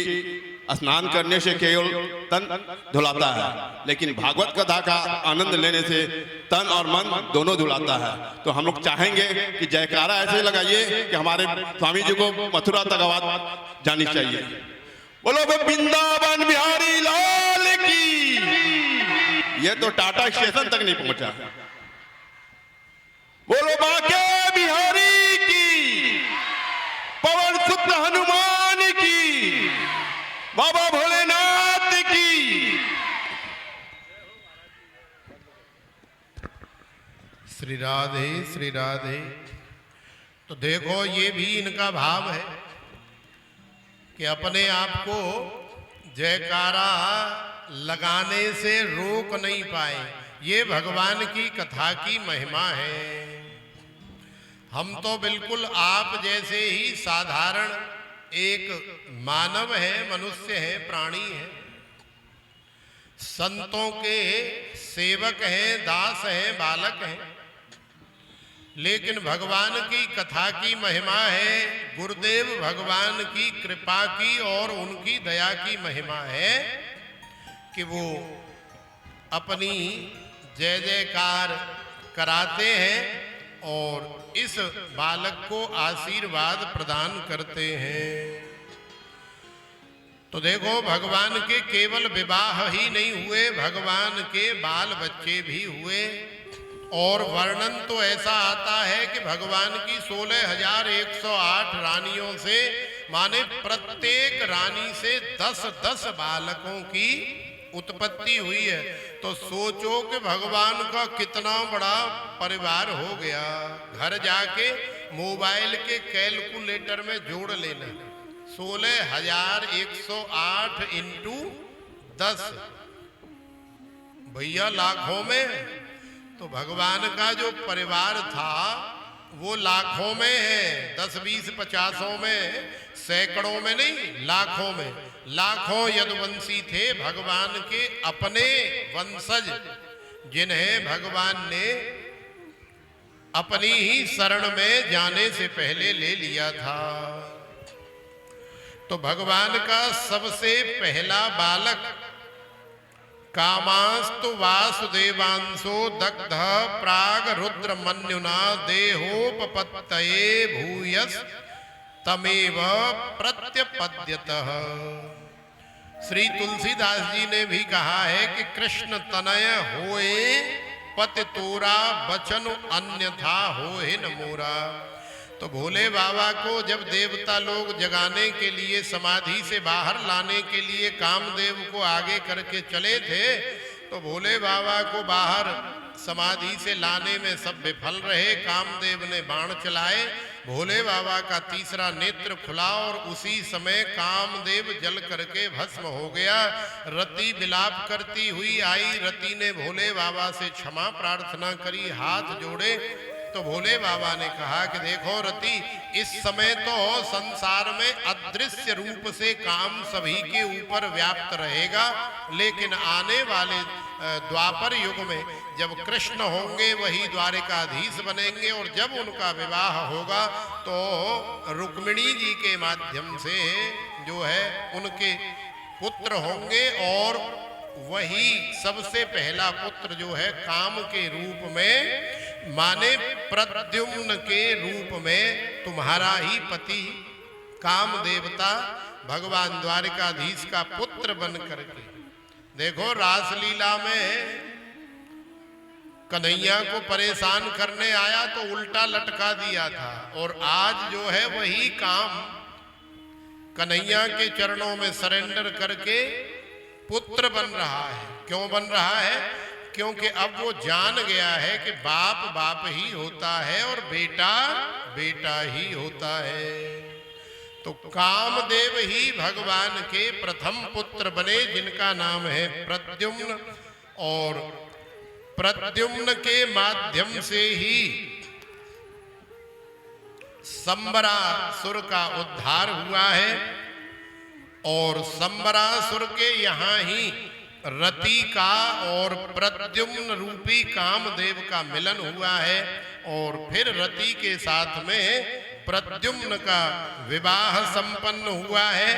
स्नान करने से केवल तन धुलाता है, लेकिन भागवत कथा का आनंद लेने से तन और मन दोनों धुलाता है। तो हम लोग चाहेंगे कि जयकारा ऐसे लगाइए कि हमारे स्वामी जी को मथुरा तक आवाज जानी चाहिए। बोलो वृंदावन बिहारी लाल की। ये तो टाटा स्टेशन तक नहीं पहुंचा। बोलो बाके बिहारी की, पवन सुत हनुमान की, बाबा भोलेनाथ की। श्री राधे श्री राधे। तो देखो ये भी इनका भाव है कि अपने आप को जयकारा लगाने से रोक नहीं पाए। ये भगवान की कथा की महिमा है। हम तो बिल्कुल आप जैसे ही साधारण एक मानव है, मनुष्य है, प्राणी है, संतों के सेवक हैं, दास हैं, बालक हैं, लेकिन भगवान की कथा की महिमा है, गुरुदेव भगवान की कृपा की और उनकी दया की महिमा है कि वो अपनी जय जयकार कराते हैं और इस बालक को आशीर्वाद प्रदान करते हैं। तो देखो भगवान के केवल विवाह ही नहीं हुए, भगवान के बाल बच्चे भी हुए। और वर्णन तो ऐसा आता है कि भगवान की 16,108 रानियों से, माने प्रत्येक रानी से 10-10 बालकों की उत्पत्ति हुई है। तो सोचो कि भगवान का कितना बड़ा परिवार हो गया। घर जाके मोबाइल के कैलकुलेटर में जोड़ लेना, 16,108 इंटू 10, भैया लाखों में। तो भगवान का जो परिवार था वो लाखों में है, 10, 20, 50 में, सैकड़ों में नहीं, लाखों में। लाखों यदुवंशी थे भगवान के अपने वंशज, जिन्हें भगवान ने अपनी ही शरण में जाने से पहले ले लिया था। तो भगवान का सबसे पहला बालक कामास्तु वासुदेवांशो दग्ध प्राग रुद्र मन्युना देहोपपत्तये भूयस तमेव प्रत्यपद्यतः। श्री तुलसीदास जी ने भी कहा है कि कृष्ण तनय होए पति तोरा बचन अन्यथा होए न मोरा। तो भोले बाबा को जब देवता लोग जगाने के लिए, समाधि से बाहर लाने के लिए कामदेव को आगे करके चले थे, तो भोले बाबा को बाहर समाधि से लाने में सब विफल रहे। कामदेव ने बाण चलाए, भोले बाबा का तीसरा नेत्र खुला और उसी समय कामदेव जल करके भस्म हो गया। रति विलाप करती हुई आई, रति ने भोले बाबा से क्षमा प्रार्थना करी, हाथ जोड़े। तो भोले बाबा ने कहा कि देखो रति, इस समय तो संसार में अदृश्य रूप से काम सभी के ऊपर व्याप्त रहेगा, लेकिन आने वाले द्वापर युग में जब कृष्ण होंगे वही द्वारिकाधीश बनेंगे, और जब उनका विवाह होगा तो रुक्मिणी जी के माध्यम से जो है उनके पुत्र होंगे, और वही सबसे पहला पुत्र जो है काम के रूप में, माने प्रद्युम्न के रूप में तुम्हारा ही पति काम देवता भगवान द्वारिकाधीश का पुत्र बन करके। देखो रासलीला में कन्हैया को परेशान करने आया तो उल्टा लटका दिया था, और आज जो है वही काम कन्हैया के चरणों में सरेंडर करके पुत्र बन रहा है। क्यों बन रहा है? क्योंकि अब वो जान गया है कि बाप बाप ही होता है और बेटा बेटा ही होता है। तो कामदेव ही भगवान के प्रथम पुत्र बने, जिनका नाम है प्रद्युम्न, और प्रद्युम्न के माध्यम से ही संबरासुर का उद्धार हुआ है, और संबरासुर के यहाँ ही रति का और प्रद्युम्न रूपी कामदेव का मिलन हुआ है और फिर रति के साथ में प्रद्युम्न का विवाह संपन्न हुआ है।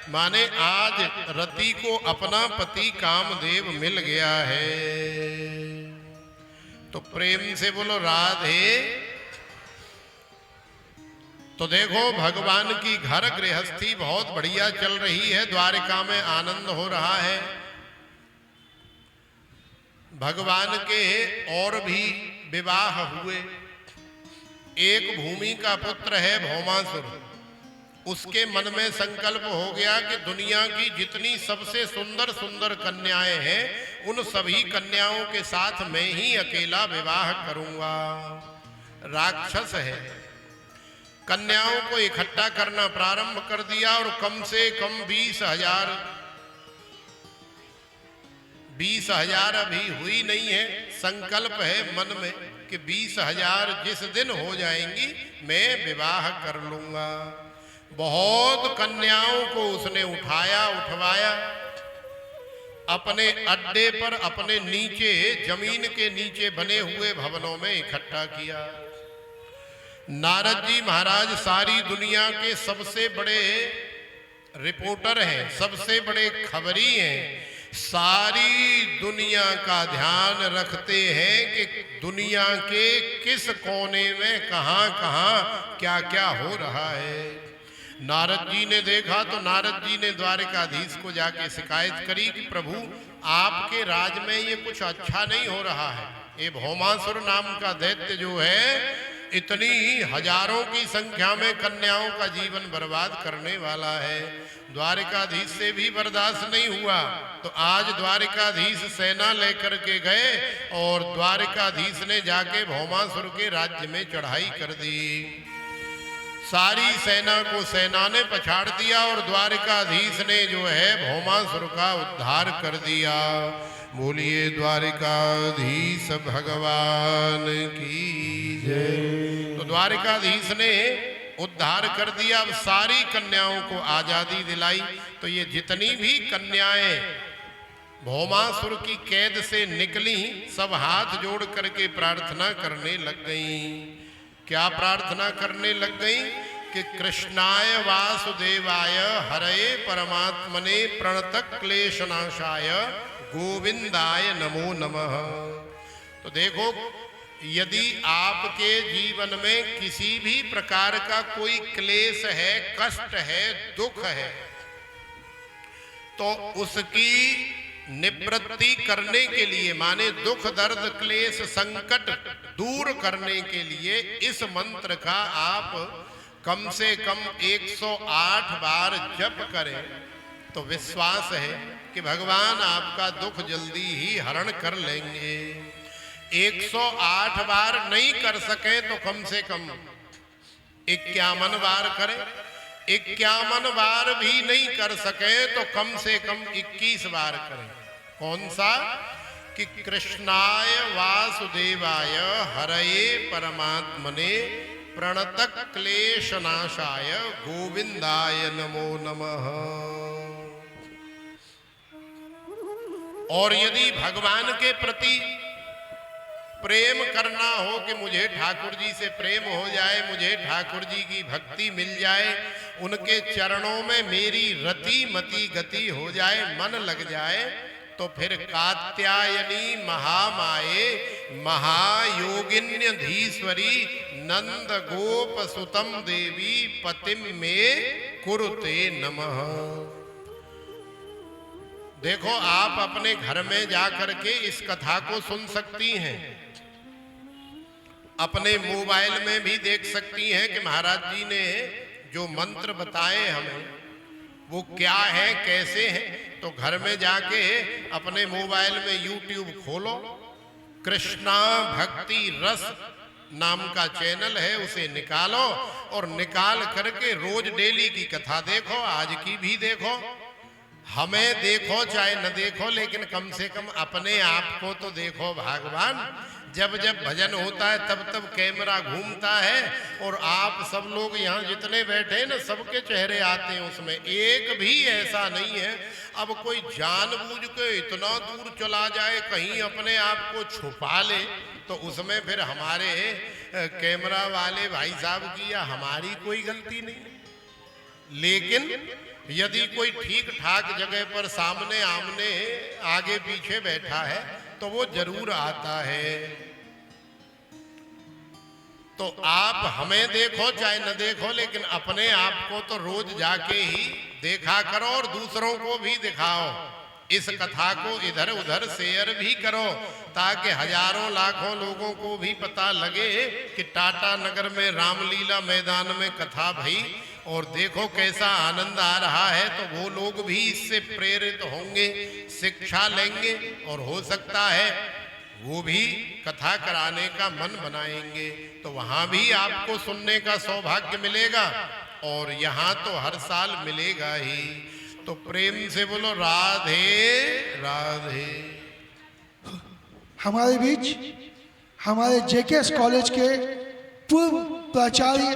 माने आज रति को अपना पति कामदेव मिल गया है। तो प्रेम से बोलो राधे। तो देखो भगवान की घर गृहस्थी बहुत बढ़िया चल रही है, द्वारिका में आनंद हो रहा है। भगवान के और भी विवाह हुए। एक भूमि का पुत्र है भौमासुर, उसके मन में संकल्प हो गया कि दुनिया की जितनी सबसे सुंदर सुंदर कन्याएं हैं उन सभी कन्याओं के साथ मैं ही अकेला विवाह करूंगा। राक्षस है, कन्याओं को इकट्ठा करना प्रारंभ कर दिया और कम से कम 20,000 अभी हुई नहीं है। संकल्प है मन में कि 20,000 जिस दिन हो जाएंगी मैं विवाह कर लूंगा। बहुत कन्याओं को उसने उठवाया, अपने अड्डे पर, अपने नीचे, जमीन के नीचे बने हुए भवनों में इकट्ठा किया। नारद जी महाराज सारी दुनिया के सबसे बड़े रिपोर्टर हैं, सबसे बड़े खबरी हैं, सारी दुनिया का ध्यान रखते हैं कि दुनिया के किस कोने में कहां कहां क्या क्या हो रहा है। नारद जी ने देखा तो नारद जी ने द्वारिकाधीश को जाके शिकायत करी कि प्रभु आपके राज में ये कुछ अच्छा नहीं हो रहा है। ये भौमासुर नाम का दैत्य जो है इतनी हजारों की संख्या में कन्याओं का जीवन बर्बाद करने वाला है। द्वारिकाधीश से भी बर्दाश्त नहीं हुआ तो आज द्वारिकाधीश सेना लेकर के गए और द्वारिकाधीश ने जाके भौमासुर के राज्य में चढ़ाई कर दी। सारी सेना को सेना ने पछाड़ दिया और द्वारिकाधीश ने जो है भौमासुर का उद्धार कर दिया। बोलिए द्वारिकाधीश भगवान की जय। तो द्वारिकाधीश ने उद्धार कर दिया, अब सारी कन्याओं को आजादी दिलाई। तो ये जितनी भी कन्याएं भौमासुर की कैद से निकली सब हाथ जोड़ करके प्रार्थना करने लग गईं। क्या प्रार्थना करने लग गईं कि कृष्णाय वासुदेवाय हरये परमात्मने प्रणतक क्लेशनाशाय गोविंदाय नमो नमः। तो देखो यदि आपके जीवन में किसी भी प्रकार का कोई क्लेश है, कष्ट है, दुख है तो उसकी निवृत्ति करने के लिए, माने दुख दर्द क्लेश संकट दूर करने के लिए इस मंत्र का आप कम से कम 108 बार जप करें तो विश्वास है कि भगवान आपका दुख जल्दी ही हरण कर लेंगे। 108 बार नहीं कर सके तो कम से कम 51 बार करें। 51 बार भी नहीं कर सके तो कम से कम 21 बार करें। कौन सा? कि कृष्णाय वासुदेवाय हरये परमात्मने प्रणतक क्लेशनाशाय गोविंदाय नमो नमः। और यदि भगवान के प्रति प्रेम करना हो कि मुझे ठाकुर जी से प्रेम हो जाए, मुझे ठाकुर जी की भक्ति मिल जाए, उनके चरणों में मेरी रति मति गति हो जाए, मन लग जाए, तो फिर कात्यायनी महामाये महायोगिन्य धीश्वरी नंद गोप सुतम देवी पतिम में कुरुते नमः। देखो आप अपने घर में जाकर के इस कथा को सुन सकती हैं, अपने मोबाइल में भी देख सकती हैं कि महाराज जी ने जो मंत्र बताए हमें वो क्या है, कैसे हैं। तो घर में जाके अपने मोबाइल में YouTube खोलो, कृष्णा भक्ति रस नाम का चैनल है, उसे निकालो और निकाल करके रोज डेली की कथा देखो, आज की भी देखो। हमें देखो चाहे न देखो, लेकिन कम से कम अपने आप को तो देखो। भगवान जब जब भजन होता है तब तब कैमरा घूमता है और आप सब लोग यहाँ जितने बैठे हैं ना सबके चेहरे आते हैं उसमें, एक भी ऐसा नहीं है। अब कोई जानबूझ के इतना दूर चला जाए कहीं अपने आप को छुपा ले तो उसमें फिर हमारे कैमरा वाले भाई साहब की या हमारी कोई गलती नहीं। लेकिन यदि कोई ठीक ठाक जगह पर सामने आमने आगे पीछे बैठा है तो वो जरूर आता है। तो आप हमें देखो चाहे न देखो लेकिन अपने आप को तो रोज जाके ही देखा करो और दूसरों को भी दिखाओ। इस कथा को इधर उधर शेयर भी करो ताकि हजारों लाखों लोगों को भी पता लगे कि टाटा नगर में रामलीला मैदान में कथा भई और देखो कैसा आनंद आ रहा है। तो वो लोग भी इससे प्रेरित होंगे, शिक्षा लेंगे और हो सकता है वो भी कथा कराने का मन बनाएंगे तो वहां भी आपको सुनने का सौभाग्य मिलेगा और यहाँ तो हर साल मिलेगा ही। तो प्रेम से बोलो राधे राधे। हमारे बीच हमारे जेकेएस कॉलेज के पूर्व प्राचार्य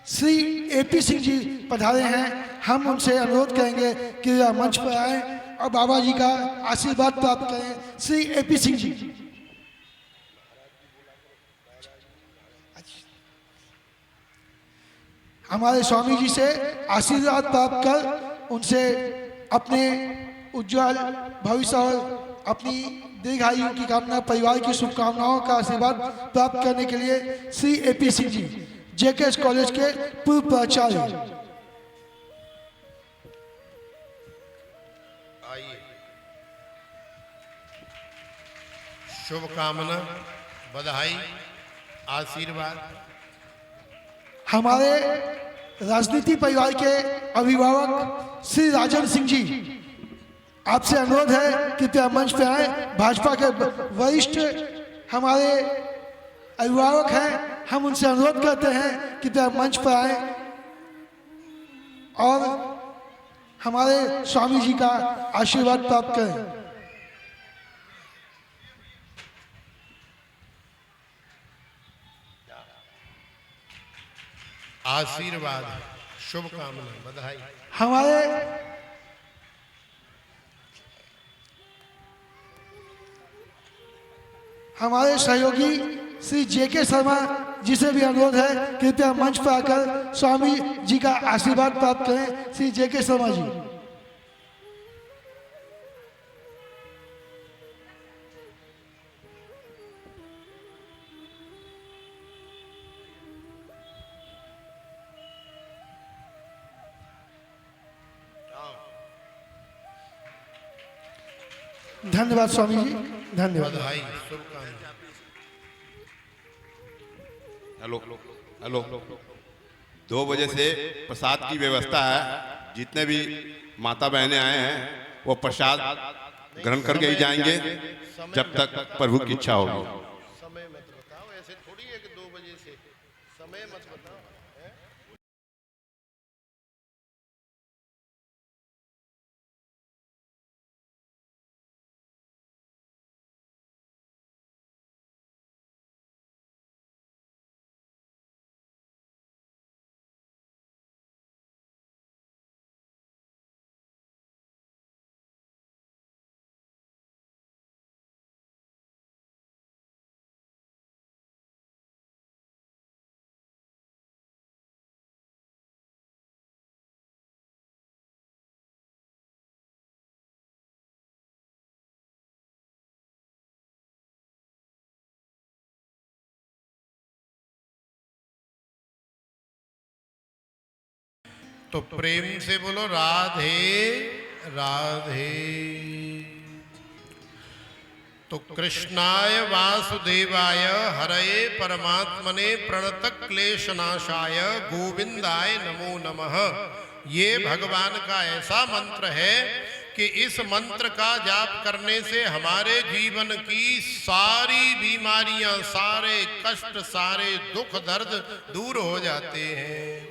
श्री एपी सिंह जी पधारे हैं। हम उनसे अनुरोध करेंगे कि वह मंच पर आए और बाबा जी का आशीर्वाद प्राप्त करें। श्री एपी सिंह जी। हमारे स्वामी जी से आशीर्वाद प्राप्त कर उनसे अपने उज्जवल भविष्य और अपनी दीर्घायु की कामना, परिवार की शुभकामनाओं का आशीर्वाद प्राप्त करने के लिए Shri AP Singh ji JKS college के पूर्व प्राचार्य। आइए, शुभकामना, बधाई, आशीर्वाद। हमारे राजनीति परिवार के अभिभावक श्री राजन सिंह जी, आपसे अनुरोध है कि कृपया मंच पे आए। भाजपा के वरिष्ठ हमारे अभिभावक हैं, हम उनसे अनुरोध करते हैं कि कृपया मंच पर आए और हमारे स्वामी जी का आशीर्वाद प्राप्त करें। आशीर्वाद, शुभकामना, बधाई। हमारे सहयोगी श्री जेके शर्मा जी से भी अनुरोध है कि कृपया मंच पर आकर स्वामी जी का आशीर्वाद प्राप्त करें। श्री जेके शर्मा जी। धन्यवाद स्वामी जी, धन्यवाद। बधाई, शुभकामना। हेलो हेलो, 2 बजे से प्रसाद की व्यवस्था है। जितने भी माता बहनें आए हैं वो प्रसाद ग्रहण करके ही जाएंगे जब तक प्रभु की इच्छा होगी। समय मत बताओ, ऐसे थोड़ी है कि 2 बजे से समय मत बताओ। तो प्रेम से बोलो राधे राधे। तो कृष्णाय वासुदेवाय हरये परमात्मने प्रणत क्लेशनाशाय गोविंदाय नमो नमः। ये भगवान का ऐसा मंत्र है कि इस मंत्र का जाप करने से हमारे जीवन की सारी बीमारियां, सारे कष्ट, सारे दुख दर्द दूर हो जाते हैं।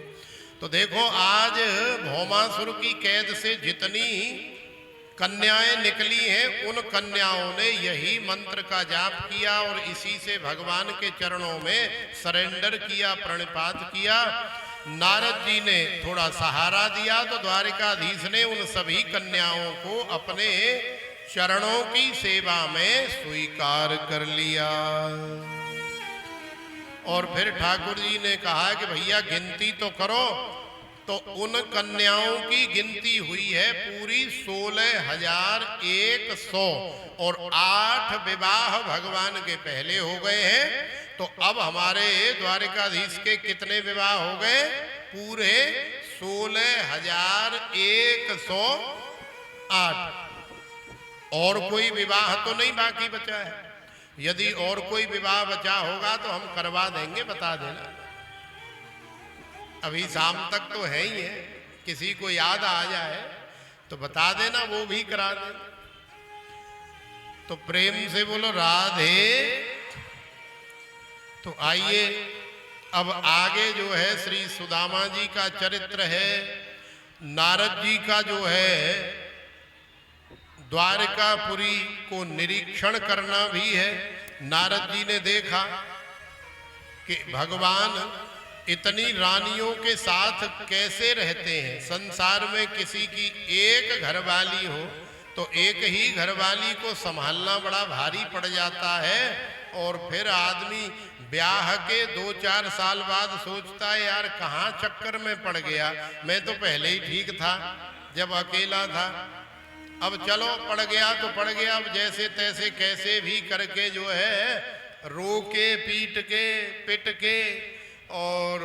तो देखो आज भौमासुर की कैद से जितनी कन्याएं निकली हैं, उन कन्याओं ने यही मंत्र का जाप किया और इसी से भगवान के चरणों में सरेंडर किया, प्रणिपात किया। नारद जी ने थोड़ा सहारा दिया तो द्वारिकाधीश ने उन सभी कन्याओं को अपने चरणों की सेवा में स्वीकार कर लिया। और फिर ठाकुर जी ने कहा कि भैया गिनती तो करो। तो उन कन्याओं की गिनती हुई है पूरी 16,100 और 8 विवाह भगवान के पहले हो गए हैं। तो अब हमारे द्वारिकाधीश के कितने विवाह हो गए? पूरे 16,108। और कोई विवाह तो नहीं बाकी बचा है। यदि और कोई विवाह बचा होगा तो हम करवा देंगे, बता देना। अभी शाम तक तो है ही है, किसी को याद आ जाए तो बता देना, वो भी करा दे। तो प्रेम से बोलो राधे। तो आइए अब आगे जो है श्री सुदामा जी का चरित्र है। नारद जी का जो है द्वारकापुरी को निरीक्षण करना भी है। नारद जी ने देखा कि भगवान इतनी रानियों के साथ कैसे रहते हैं। संसार में किसी की एक घरवाली हो तो एक ही घरवाली को संभालना बड़ा भारी पड़ जाता है। और फिर आदमी ब्याह के 2-4 साल बाद सोचता है यार कहाँ चक्कर में पड़ गया, मैं तो पहले ही ठीक था जब अकेला था। अब चलो पड़ गया तो पड़ गया, अब जैसे तैसे कैसे भी करके जो है रोके पीट के पिट के और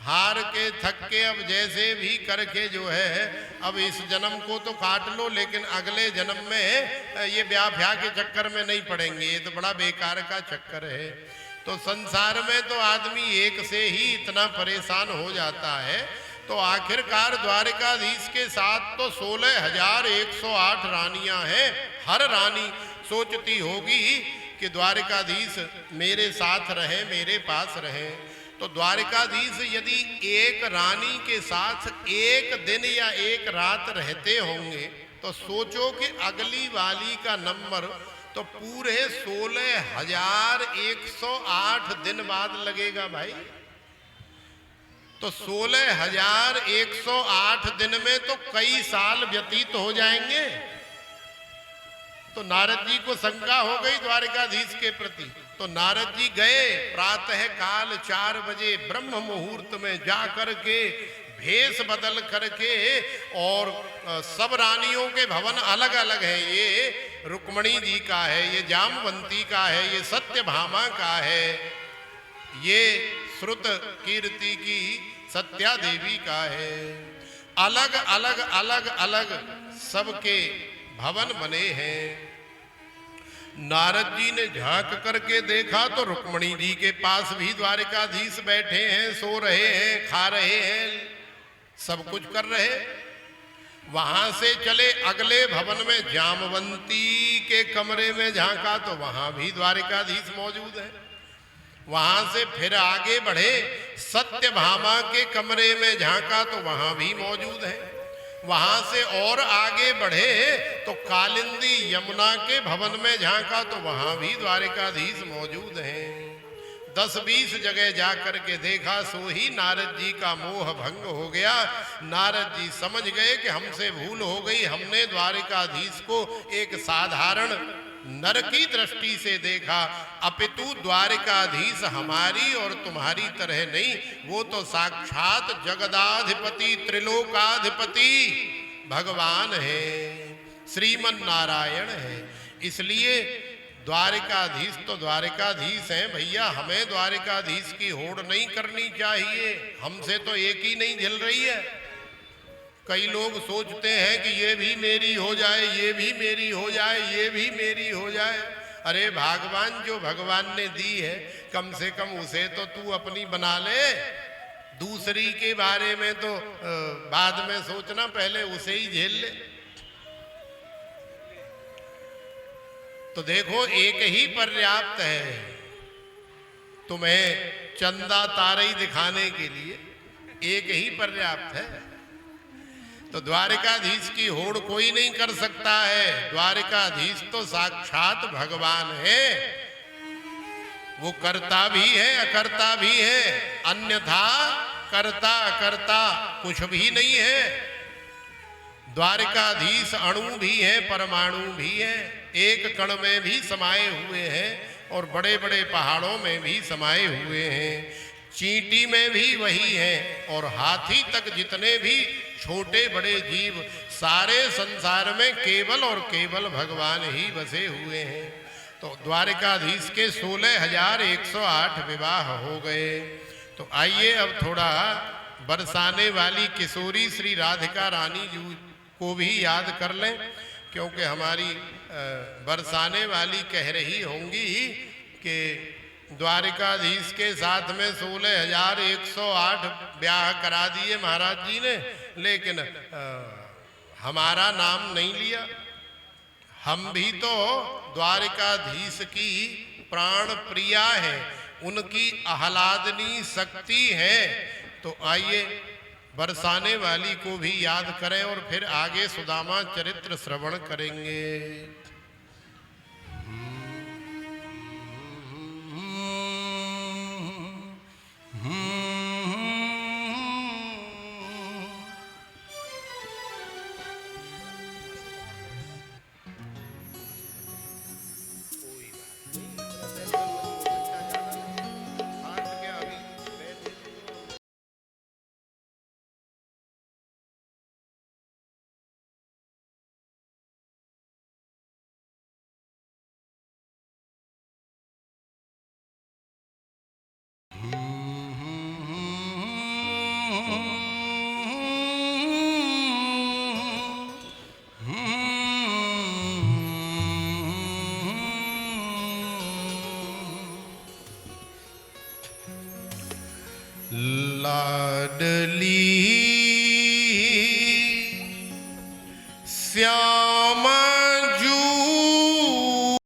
हार के थक के अब जैसे भी करके जो है अब इस जन्म को तो काट लो, लेकिन अगले जन्म में ये ब्याह ब्याह के चक्कर में नहीं पड़ेंगे। ये तो बड़ा बेकार का चक्कर है। तो संसार में तो आदमी एक से ही इतना परेशान हो जाता है। तो आखिरकार द्वारिकाधीश के साथ तो 16,108 रानियां हैं। हर रानी सोचती होगी कि द्वारिकाधीश मेरे साथ रहे, मेरे पास रहे। तो द्वारिकाधीश यदि एक रानी के साथ एक दिन या एक रात रहते होंगे तो सोचो कि अगली वाली का नंबर तो पूरे 16,108 दिन बाद लगेगा भाई। तो 16,108 दिन में तो कई साल व्यतीत हो जाएंगे। तो नारद जी को शंका हो गई द्वारिकाधीश के प्रति। तो नारद जी गए प्रातः काल 4 बजे ब्रह्म मुहूर्त में जा करके भेष बदल करके, और सब रानियों के भवन अलग अलग हैं। ये रुक्मणी जी का है, ये जामवंती का है, ये सत्यभामा का है, ये श्रुत कीर्ति की सत्या देवी का है। अलग अलग अलग अलग सबके भवन बने हैं। नारद जी ने झांक करके देखा तो रुक्मणी जी के पास भी द्वारिकाधीश बैठे हैं, सो रहे हैं, खा रहे हैं, सब कुछ कर रहे। वहां से चले अगले भवन में जामवंती के कमरे में झांका तो वहां भी द्वारिकाधीश मौजूद है। वहां से फिर आगे बढ़े सत्यभामा के कमरे में झांका तो वहां भी मौजूद है। वहां से और आगे बढ़े तो कालिंदी यमुना के भवन में झांका तो वहां भी द्वारिकाधीश मौजूद हैं। 10-20 जगह जाकर के देखा, सो ही नारद जी का मोह भंग हो गया। नारद जी समझ गए कि हमसे भूल हो गई, हमने द्वारिकाधीश को एक साधारण नर की दृष्टि से देखा, अपितु द्वारिकाधीश हमारी और तुम्हारी तरह नहीं, वो तो साक्षात जगदाधिपति त्रिलोकाधिपति भगवान है, श्रीमन नारायण है। इसलिए द्वारिकाधीश तो द्वारिकाधीश हैं भैया, हमें द्वारिकाधीश की होड़ नहीं करनी चाहिए। हमसे तो एक ही नहीं झिल रही है। कई लोग सोचते हैं कि ये भी मेरी हो जाए, ये भी मेरी हो जाए, ये भी मेरी हो जाए। अरे भगवान जो भगवान ने दी है कम से कम उसे तो तू अपनी बना ले। दूसरी के बारे में तो बाद में सोचना, पहले उसे ही झेल ले। तो देखो एक ही पर्याप्त है तुम्हें चंदा तारे दिखाने के लिए, एक ही पर्याप्त है। तो द्वारिकाधीश की होड़ कोई नहीं कर सकता है। द्वारिकाधीश तो साक्षात भगवान है, वो करता भी है अकर्ता भी है, अन्यथा करता अकर्ता कुछ भी नहीं है। द्वारिकाधीश अणु भी है, परमाणु भी है, एक कण में भी समाये हुए हैं और बड़े बड़े पहाड़ों में भी समाये हुए हैं। चींटी में भी वही है और हाथी तक जितने भी छोटे बड़े जीव सारे संसार में केवल और केवल भगवान ही बसे हुए हैं। तो द्वारिकाधीश के 16,108 विवाह हो गए। तो आइए अब थोड़ा बरसाने वाली किशोरी श्री राधिका रानी जी को भी याद कर लें, क्योंकि हमारी बरसाने वाली कह रही होंगी कि द्वारिकाधीश के साथ में 16,108 ब्याह करा दिए महाराज जी ने, लेकिन हमारा नाम नहीं लिया। हम भी तो द्वारिकाधीश की प्राण प्रिया है, उनकी आह्लादनी शक्ति है। तो आइए बरसाने वाली को भी याद करें और फिर आगे सुदामा चरित्र श्रवण करेंगे। लाडली श्यामा